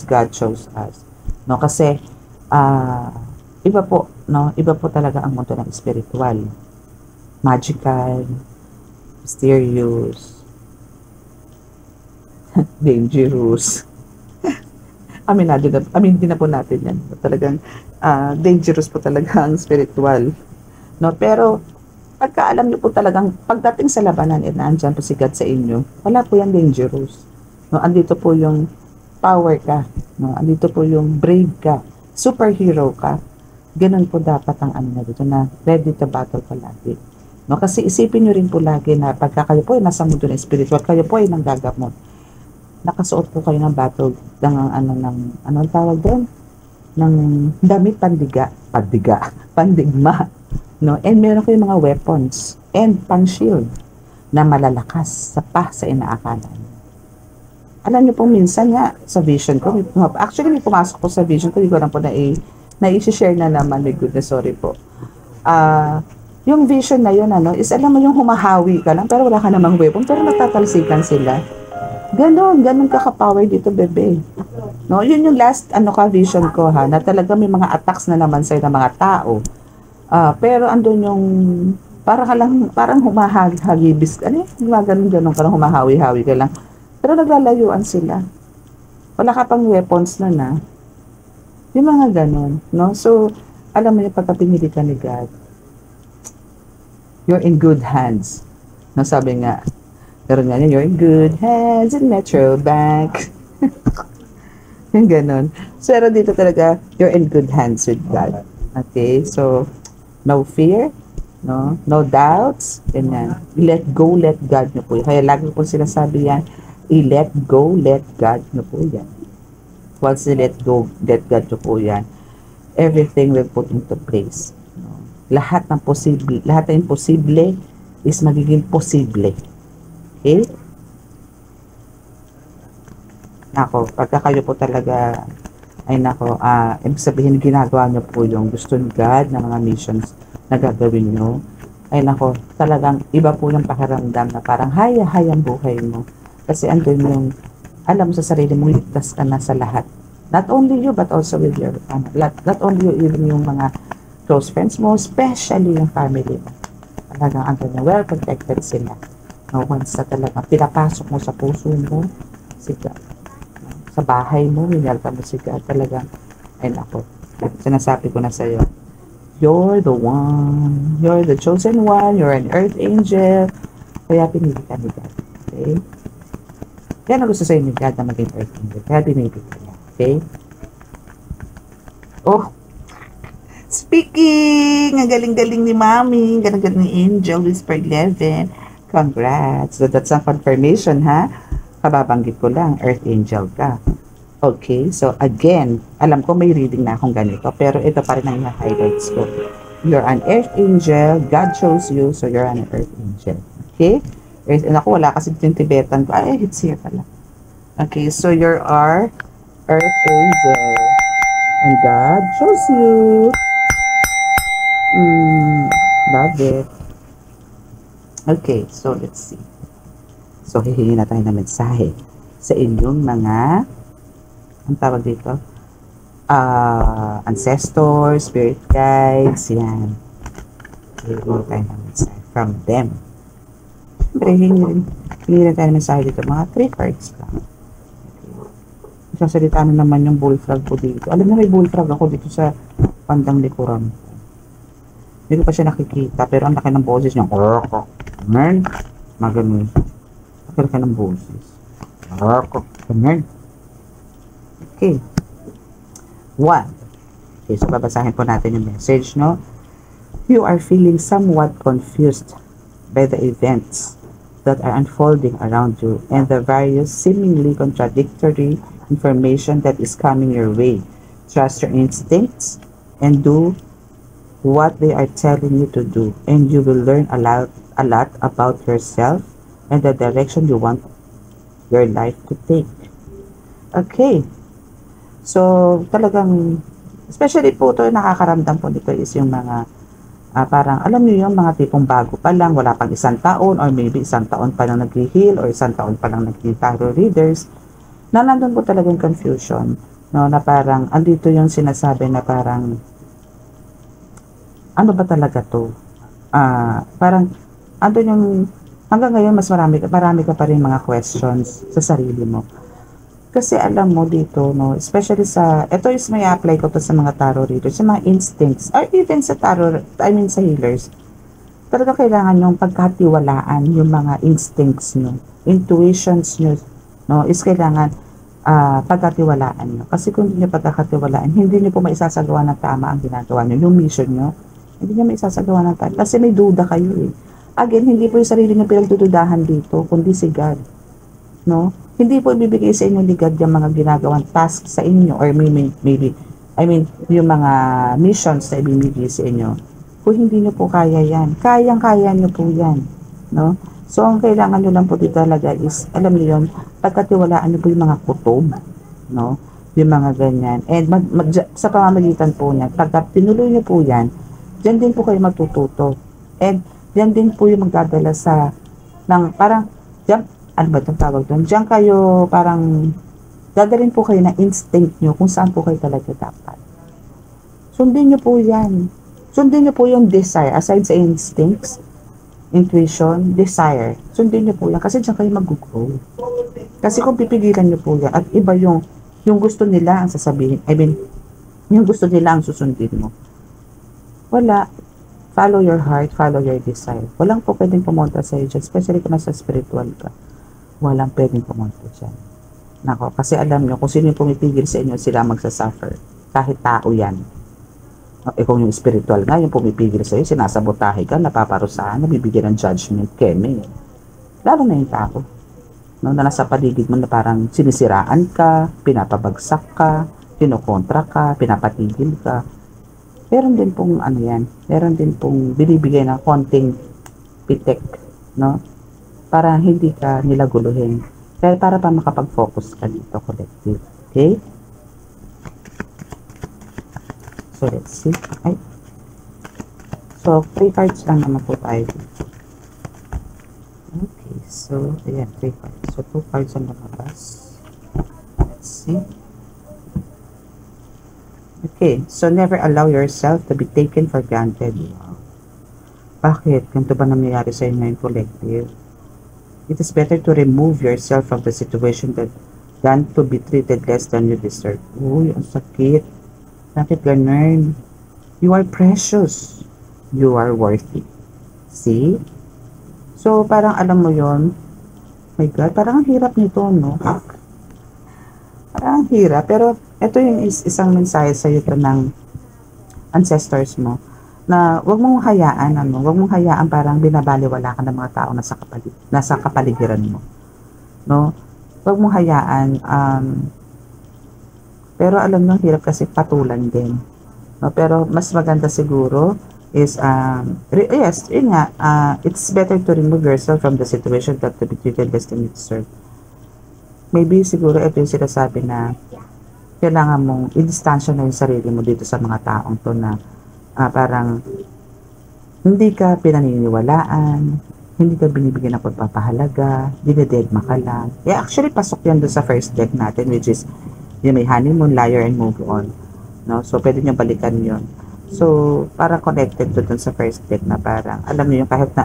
Speaker 1: God chose us, no? Kasi iba po, no? Iba po talaga ang mundo ng spiritual, magical, mysterious, dangerous. Amin din na po natin yan. Talagang dangerous po talaga ang spiritual. No? Pero, pagka alam niyo po talagang, pagdating sa labanan, andyan po si God sa inyo, wala po yan dangerous. No? Andito po yung power ka. No? Andito po yung brave ka. Superhero ka. Ganun po dapat ang ano na dito, na ready to battle palagi. No? Kasi isipin niyo rin po lagi na pagka kayo po ay nasa mundo ng spiritual, kayo po ay nanggagamot. Nakasuot po kayo ng battle ng tawag doon, ng damit pandigma, no? And meron kayong mga weapons and pang-shield na malalakas sa inaakala niyo. Alam niyo po, minsan nga sa vision ko, actually may pumasok po sa vision ko, hindi ko lang po na-i-share na naman, may goodness, sorry po. Yung vision na yun, is alam mo yung humahawi ka lang, pero wala ka namang weapon, pero natatalsikan sila. Ganon kaka-power dito, bebe. No, yun yung last vision ko, na talaga may mga attacks na naman sa'yo ng mga tao. Pero andun yung parang humahagibis, ganon, parang humahawi-hawi ka lang. Pero naglalayuan sila. Wala ka pang weapons na. Yung mga ganon, no? So, alam mo yung pagka pinili ka ni God, you're in good hands. No, sabi nga, pero nga you're in good hands in Metro Bank. Yung ganon. Pero dito talaga, you're in good hands with God. Okay? So, no fear, no doubts, ganyan. Let go, let God nyo po. Kaya lagi po sinasabi yan, i-let go, let God nyo po yan. Once you let go, let God nyo po yan, everything will put into place. No? Lahat ng imposible is magiging posible. Okay? Nako, pagka kayo po talaga, ibig sabihin, ginagawa nyo po yung gusto ni God na mga missions na gagawin nyo. Ay nako, talagang iba po yung pakiramdam na parang haya-hayang buhay mo. Kasi andun yung, alam mo sa sarili mo, ligtas ka na sa lahat. Not only you, but also with your, not only you, even yung mga close friends mo, especially yung family mo. Talagang andun na well protected sila. No, once na talaga pinapasok mo sa puso mo, si God. Sa bahay mo, winalta mo si God. Talagang, ay nako, sinasabi ko na sa'yo, you're the one, you're the chosen one, you're an earth angel, kaya pinili ka ni God. Okay? Yan ang gusto sa'yo ni God na maging earth angel, kaya pinili ka niya. Okay? Oh, speaking, ang galing-galing ni Mami, galing-galing ni Angel, Whisper 11, congrats. So that's a confirmation, ha? Kababanggit ko lang, earth angel ka. Okay, so again, alam ko may reading na akong ganito, pero ito pa rin ang highlights ko. You're an earth angel, God chose you, so you're an earth angel. Okay? Naku, wala kasi yung Tibetan ko. Ay, it's here pala. Okay, so you're our earth angel, and God chose you. Love it. Okay, so let's see. So, hihingi na tayo ng mensahe sa inyong mga, ang tawag dito? Ancestors, spirit guides, yan. Hihingi tayo ng mensahe from them. Siyempre, hihingi na tayo ng mensahe dito. Mga 3 cards lang. Okay. Sasalita na naman yung bullfrog ko dito. Alam na may bullfrog ako dito sa pandang likuran. Hindi ko pa siya nakikita, pero ang laki ng boses niya. Ganyan. Maganon. Laki ng boses. Ganyan. Okay. 1. Okay, so babasahin po natin yung message, no? You are feeling somewhat confused by the events that are unfolding around you and the various seemingly contradictory information that is coming your way. Trust your instincts and do what they are telling you to do, and you will learn a lot about yourself and the direction you want your life to take. Okay. So, talagang, especially po ito, nakakaramdam po dito is yung mga, parang, alam niyo yung mga tipong bago pa lang, wala pang 1 taon, or maybe 1 taon pa lang nag-heal, or 1 taon pa lang nag-tarot readers, na nandun po talagang confusion, no, na parang, andito yung sinasabi na parang, ano ba talaga to? Parang, andun yung, hanggang ngayon, mas marami ka pa rin mga questions sa sarili mo. Kasi alam mo dito, no, especially sa, ito is may apply ko to sa mga tarot readers, sa mga instincts, or even sa tarot, sa healers. Talaga kailangan yung pagkatiwalaan yung mga instincts nyo, intuitions nyo, no, is kailangan pagkatiwalaan nyo. Kasi kung hindi nyo pagkakatiwalaan, hindi nyo po maisasagawa ng tama ang ginagawa nyo, yung mission nyo, hindi nyo maisasagawa ng tama. Kasi may duda kayo eh. Again, hindi po yung sarili nyo pinagdududahan dito, kundi si God. No? Hindi po ibibigay sa inyo ni God yung mga ginagawang task sa inyo, or maybe, yung mga missions na ibibigay sa inyo. Kung hindi nyo po kaya yan, kayang-kaya nyo po yan. No? So, ang kailangan nyo lang po dito talaga is, alam niyo yun, pagkatiwalaan nyo po yung mga kutob, no? Yung mga ganyan. And sa pamamagitan po niya, pagka tinuloy nyo po yan, diyan din po kayo matututo. And diyan din po yung magdadala sa, parang, diyan, ano ba itong tawag doon? Diyan kayo, parang, dadalhin po kayo ng instinct nyo kung saan po kayo talaga dapat. Sundin nyo po yan. Sundin nyo po yung desire, aside sa instincts, intuition, desire. Sundin nyo po yan kasi diyan kayo mag-grow. Kasi kung pipigilan nyo po yan at iba yung gusto nila ang sasabihin, yung gusto nila ang susundin mo. Wala. Follow your heart, follow your desire. Walang po pwedeng pumunta sa iyo dyan, especially kung nasa spiritual ka. Walang pwedeng pumunta dyan. Nako, kasi alam nyo, kung sino yung pumipigil sa inyo, sila magsasuffer. Kahit tao yan. Kung yung spiritual nga, yung pumipigil sa iyo, sinasabotahe ka, napaparusahan, nabibigyan ng judgment, keme. Lalo na yung tao. No, na nasa paligid mo na parang sinisiraan ka, pinapabagsak ka, kinokontra ka, pinapatigil ka. Meron din pong ano yan, meron din pong binibigay na konting pitek, no? Para hindi ka nila guluhin. Kaya para pa makapag-focus ka dito, collective. Okay? So, let's see. Ay. So, 3 cards lang naman po tayo. Okay, so, ayan, 3 cards. So, 2 cards ang nakabas. Let's see. Okay, so never allow yourself to be taken for granted. Wow. Bakit? Ganito ba nangyayari sa inyo yung collective? It is better to remove yourself from the situation than to be treated less than you deserve. Uy, ang sakit. Bakit ganun? You are precious. You are worthy. See? So, parang alam mo yon. My God, parang ang hirap nito, no? Parang ang hirap. Pero, ito yung isang mensahe sa iyo ng ancestors mo na wag mong hayaan, wag mong hayaan parang binabaliwala ka ng mga tao nasa kapaligiran mo. No? Wag mong hayaan, Pero alam nyo, hirap kasi patulan din. No? Pero mas maganda siguro is, yes, yun nga, it's better to remove yourself from the situation than to be treated less than you deserve. Maybe siguro ito yung sinasabi na kailangan mong i-distansya na yung sarili mo dito sa mga taong to na parang hindi ka pinaniniwalaan, hindi ka binibigyan ng pagpapahalaga, dinededma ka lang. Yeah, actually, pasok yan doon sa first deck natin, which is yung may honeymoon, liar, and move on. No? So, pwede nyo balikan yun. So, parang connected to dun sa first deck na parang, alam niyo yung kahit na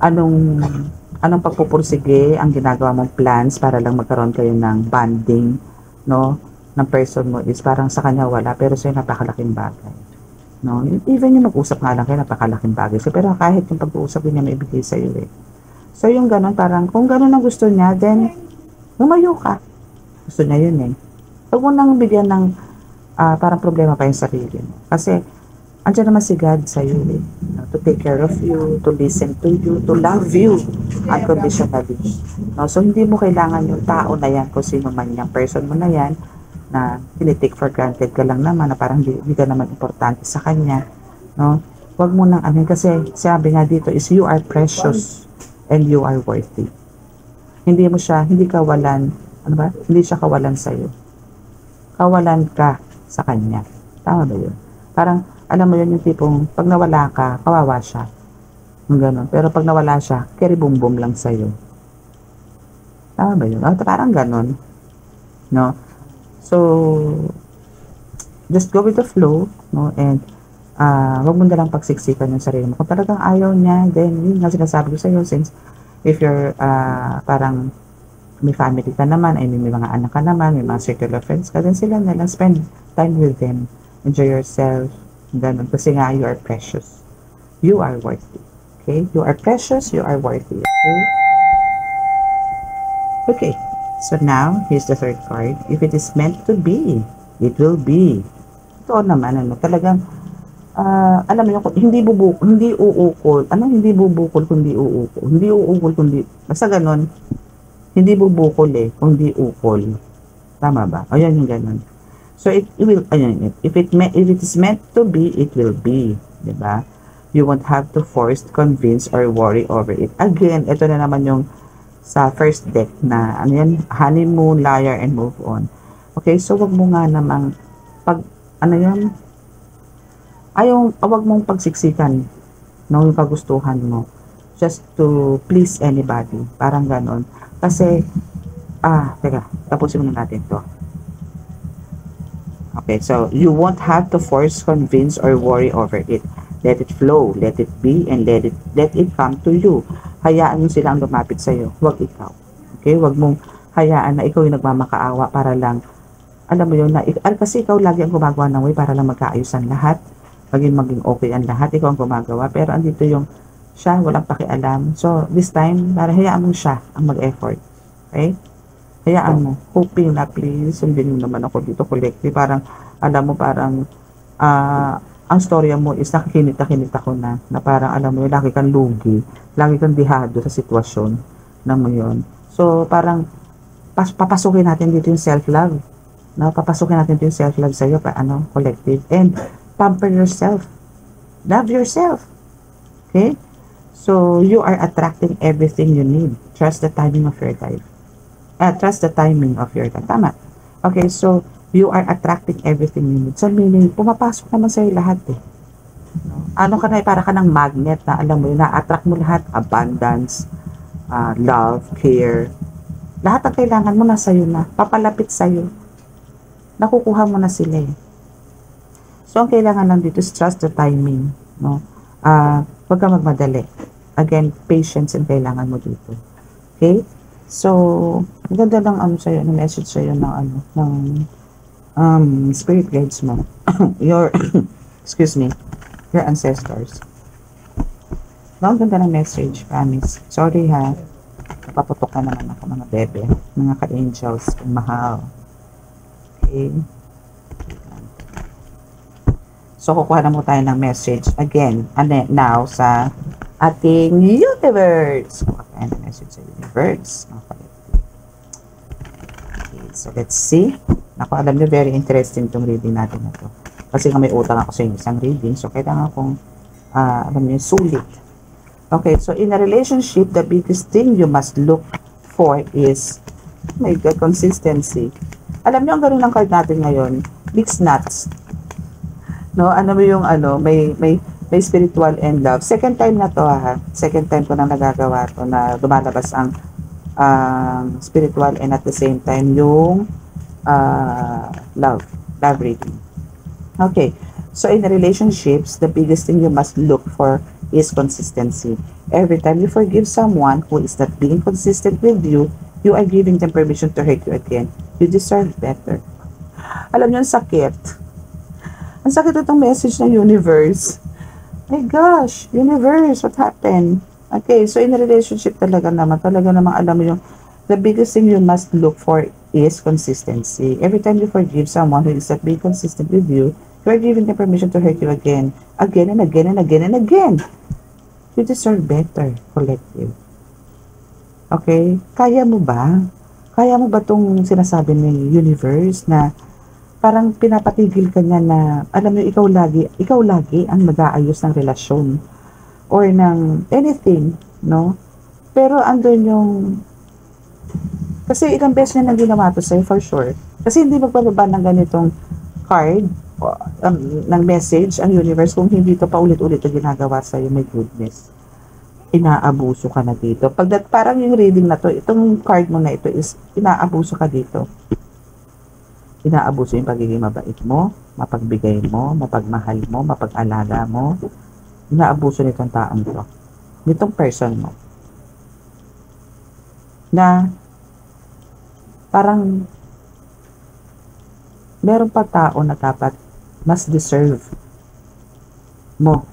Speaker 1: anong pagpupursige ang ginagawa mong plans para lang magkaroon kayo ng bonding, no? Ng person mo is parang sa kanya wala, pero sa'yo napakalaking bagay. No? Even yung mag-usap nga lang kayo, napakalaking bagay. So, pero kahit yung pag-uusap niya may ibigay sa'yo eh. So, yung ganun, parang, kung ganun ang gusto niya, then, lumayo ka. Gusto niya yun eh. Huwag mo nang bigyan ng parang problema pa yung sarili mo. Kasi, andyan naman si God sa'yo eh. To take care of you, to listen to you, to love you unconditionally. No? So, hindi mo kailangan yung tao na yan, kung sino man yung person mo na yan, na tinitake for granted ka lang naman, na parang hindi ka naman importante sa kanya. No? Huwag mo nang kasi sabi nga dito is you are precious and you are worthy. Hindi kawalan, Hindi siya kawalan sa'yo. Kawalan ka sa kanya. Tama ba yun? Parang, alam mo yun yung tipong, pag nawala ka, kawawa siya. Yung ganun. Pero pag nawala siya, keribum-bum lang sa'yo. Tama ba yun? Parang ganun. No? So, just go with the flow, no? And, wag mo na lang pagsiksikan yung sarili mo. Kung talagang ayaw niya, then, yun nga sinasabi ko sa'yo, since, if you're, parang, may family ka naman, may mga anak ka naman, may mga circle of friends ka, then sila na lang, spend time with them. Enjoy yourself, ganun. Kasi nga, you are precious. You are worthy. Okay? You are precious, you are worthy. Okay? Okay. So now, here's the third card. If it is meant to be, it will be. Ito naman, talagang, alam mo yung, hindi uukol. Hindi bubukol, kundi uukol. Hindi uukol, kundi, basta ganon. Hindi bubukol kundi ukol. Tama ba? Ayan yung ganon. So, it will, if it is meant to be, it will be. Diba? You won't have to force, convince, or worry over it. Again, ito na naman yung sa first deck na, honeymoon, liar, and move on. Okay, so wag mo nga namang, wag mong pagsiksikan, no, yung kagustuhan mo, just to please anybody. Parang ganon. Kasi, teka, tapusin muna natin to. Okay, so, you won't have to force, convince, or worry over it. Let it flow, let it be, and let it come to you. Hayaan mo silang lumapit sa'yo, huwag ikaw. Okay, huwag mong hayaan na ikaw yung nagmamakaawa para lang, alam mo yun, kasi ikaw lagi ang gumagawa ng way para lang magkaayusan lahat, maging okay ang lahat, ikaw ang gumagawa, pero andito yung siya, walang pakialam. So, this time, para hayaan mo siya ang mag-effort. Okay? Hayaan mo. Hoping na please, sundin mo naman ako dito collective. Parang, alam mo, parang, ang storya mo is nakikinita ko na parang, alam mo, lagi kang lugi, lagi kang dihado sa sitwasyon na mo yun. So, parang, papasukin natin dito yung self-love. No? Papasukin natin dito yung self-love sa'yo, collective. And, pamper yourself. Love yourself. Okay? So, you are attracting everything you need. Trust the timing of your life. Trust the timing of your life. Tama. Okay, so, you are attracting everything you need. So, meaning, pumapasok naman sa'yo lahat para ka ng magnet na, alam mo yun, na-attract mo lahat. Abundance, love, care. Lahat ang kailangan mo na sa'yo na. Papalapit sa'yo. Nakukuha mo na sila So, ang kailangan lang dito is trust the timing. No? Huwag ka magmadali. Again, patience ang kailangan mo dito. Okay? So, ganda lang sa'yo, message sa'yo ng spirit guides mo. Your, excuse me, your ancestors. No, ganda ng message, promise. Sorry ha. Paputok na naman ako, mga bebe. Mga ka-angels, mahal. Okay? So, kukuha na mo tayo ng message. Again, now sa ating universe. Kukuha tayo ng message sa universe. Okay, so let's see. Ako, alam niyo, very interesting itong reading natin na to. Kasi nga may utang ako sa inyo isang reading. So, kailangan akong, alam niyo, sulit. Okay, so in a relationship, the biggest thing you must look for is, my God, consistency. Alam niyo, ang ganun ng card natin ngayon, mixed nuts. No, ano mo yung may spiritual and love. Second time na to ha. Second time ko nang nagagawa to na lumalabas ang spiritual and at the same time yung love reading. Okay. So in relationships, the biggest thing you must look for is consistency. Every time you forgive someone who is not being consistent with you, you are giving them permission to hurt you again. You deserve better. Alam niyo, ang sakit. Ang sakit itong message ng universe. My gosh, universe, what happened? Okay, so in a relationship talaga naman alam mo yung the biggest thing you must look for is consistency. Every time you forgive someone who is not being consistent with you, you are giving them permission to hurt you again and again and again and again. You deserve better, collective. Okay? Kaya mo ba? Kaya mo ba itong sinasabi ng universe na parang pinapatigil ka niya na, alam mo, ikaw lagi ang mag-aayos ng relasyon or ng anything, no? Pero andun yung, kasi ilang beses niya nang ginawa to sa'yo for sure. Kasi hindi magpapaba ng ganitong card, ng message ang universe kung hindi to paulit-ulit na ginagawa sa'yo. My goodness. Inaabuso ka na dito. Parang yung reading na to, itong card mo na ito is, inaabuso ka dito. Inaabuso yung pagiging mabait mo, mapagbigay mo, mapagmahal mo, mapag-alaga mo. Inaabuso nitong taong to. Nitong person mo. Na parang meron pa tao na dapat mas deserve mo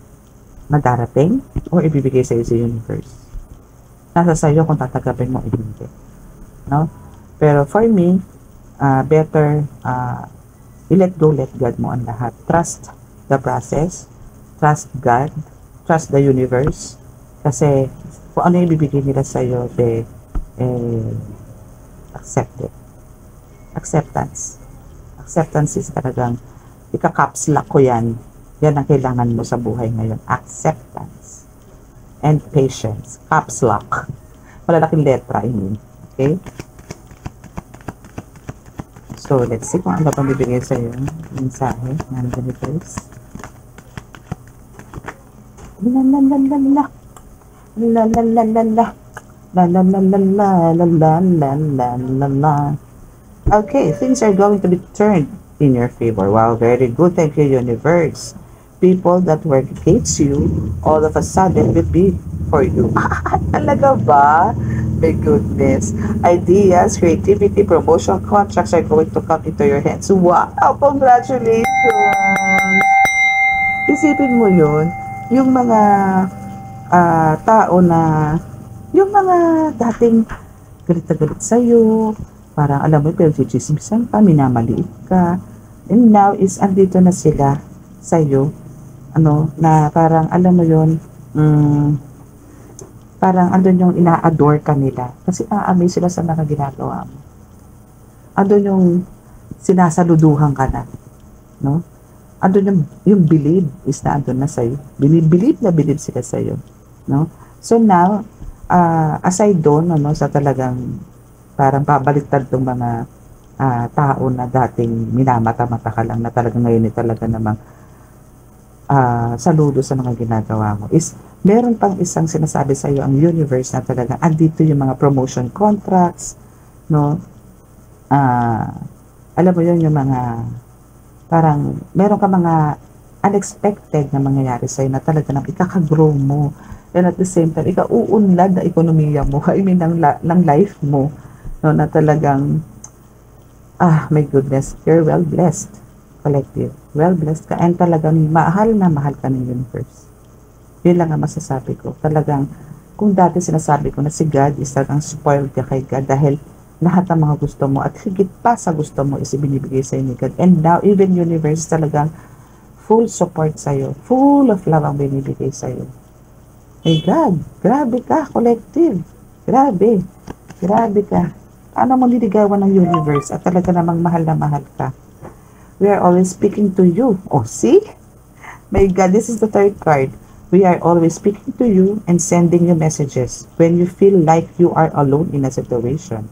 Speaker 1: na darating o ibibigay sa iyo sa universe. Nasa sa'yo kung tatanggapin mo o hindi. No? Pero for me, better let God mo ang lahat. Trust the process, trust God, trust the universe, kasi kung ano yung ibibigay nila sa'yo, accept it. Acceptance is talagang ika-caps lock ko yan. Yan ang kailangan mo sa buhay ngayon. Acceptance and patience. Caps lock. Malalaking letra, I mean. Okay? So, let's see kung ano pang bibigay sa iyo mensahe ng universe. La la la la la. La la la la la. La la la la la la la la la la la. Okay, things are going to be turned in your favor. Wow, very good. Thank you, universe. People that were against you, all of a sudden will be for you. Talaga ba? My goodness. Ideas, creativity, promotion, contracts are going to come into your hands. Wow! Congratulations! Isipin mo yun, yung mga tao na, yung mga dating galit na galit sa'yo, parang alam mo, pero chichismisan ka, minamaliit ka, and now is andito na sila sa'yo, na parang alam mo yun, parang andun yung ina-adore ka nila. Kasi na-amaze sila sa mga ginagawa mo. Andun yung sinasaluduhan ka na. No? Andun yung believe is na andun na sa'yo. Believe sila sa'yo. No? So now, aside doon, sa talagang parang pabaliktad tong mga tao na dating minamata-mata ka lang na talagang ngayon talaga namang saludo sa mga ginagawa mo is meron pang isang sinasabi sa iyo ang universe na talaga andito yung mga promotion contracts, no? Alam mo yun, yung mga parang meron ka mga unexpected na mangyayari sa iyo na talaga nang ikaka-grow mo, and at the same time ikauunlad na ekonomiya mo, I mean ng life mo, no, na talagang my goodness, you're well blessed, collective. Well blessed ka and talagang mahal na mahal ka ng universe. Yun lang ang masasabi ko. Talagang kung dati sinasabi ko na si God is talagang spoiled ka kay God dahil lahat ng mga gusto mo at higit pa sa gusto mo is ibinibigay sa ni God. And now even universe talagang full support sa'yo. Full of love ang binibigay sa'yo. Hey God, grabe ka, collective. Grabe ka. ano mo niligawan ng universe at talaga namang mahal na mahal ka. We are always speaking to you. Oh, see? My God, this is the third card. We are always speaking to you and sending you messages when you feel like you are alone in a situation.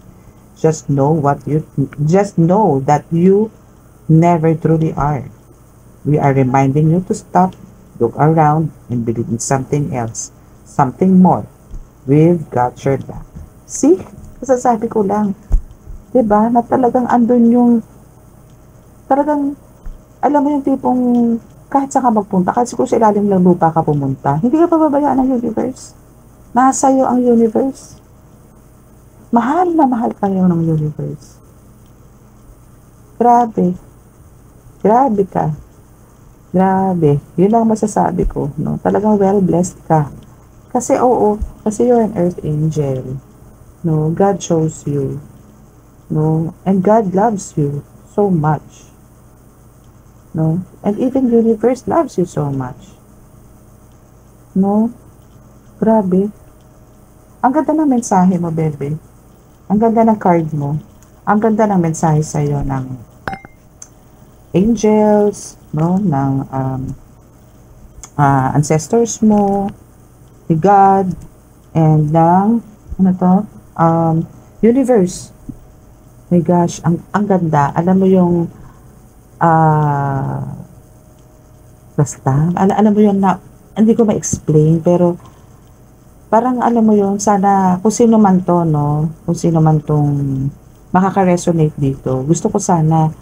Speaker 1: Just know that you never truly are. We are reminding you to stop, look around, and believe in something else, something more. We've got your back. See? Kasasabi ko lang. 'Di ba? Na talagang andun yung talagang alam mo yung tipong kahit saan ka magpunta, kahit siguro sa ilalim ng lupa ka pumunta, hindi ka pababayaan ng universe. Nasa iyo ang universe. Mahal na mahal kayo ng universe. Grabe. Grabe ka. Grabe. Yun lang masasabi ko. No? Talagang well blessed ka. Kasi oo, kasi you're an earth angel. No, God chose you. No, and God loves you so much. No, and even universe loves you so much. No, grabe. Ang ganda ng mensahe mo, bebe. Ang ganda ng card mo. Ang ganda ng mensahe sa'yo ng angels, no, ng ancestors mo, ni God, and ng, ano to, universe. My gosh, ang ganda. Alam mo yung, basta, alam mo yung na, hindi ko ma-explain, pero, parang alam mo yun, sana, kung sino man to, no, kung sino man tong makaka-resonate dito, gusto ko sana,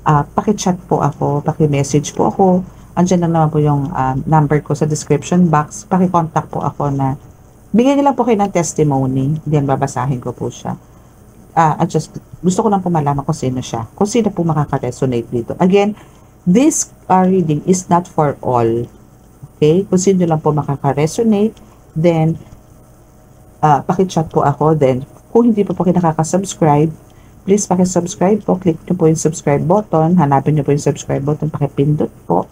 Speaker 1: paki-chat po ako, paki-message po ako, andyan lang naman po yung number ko sa description box, paki-contact po ako na, bigyan niyo lang po kayo ng testimony, then babasahin ko po siya. At just, gusto ko lang po malaman kung sino siya, kung sino po makaka-resonate dito. Again, this reading is not for all, okay? Kung sino lang po makaka-resonate, then, paki-chat po ako, then, kung hindi po kayo nakaka-subscribe, please paki-subscribe po, click nyo po yung subscribe button, hanapin nyo po yung subscribe button, paki-pindot po,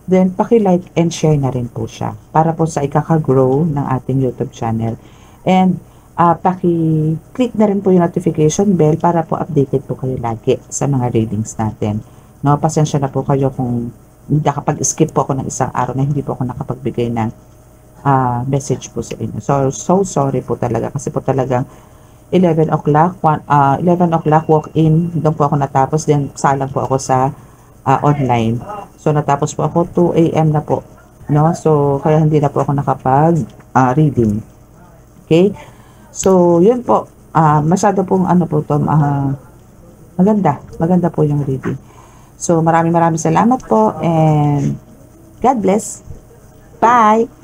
Speaker 1: then paki-like and share na rin po siya, para po sa ikaka-grow ng ating YouTube channel. And, paki-click na rin po yung notification bell para po updated po kayo lagi sa mga readings natin. No, pasensya na po kayo kung nakapag-skip po ako ng isang araw na hindi po ako nakapagbigay ng message po sa inyo. So sorry po talaga kasi po talagang 11 o'clock walk-in, doon po ako natapos, then salang po ako sa online. So natapos po ako 2 AM na po, no? So kaya hindi na po ako nakapag reading. Okay? So yun po, masyado pong ano po to, maganda po yung reading. So maraming salamat po and God bless. Bye.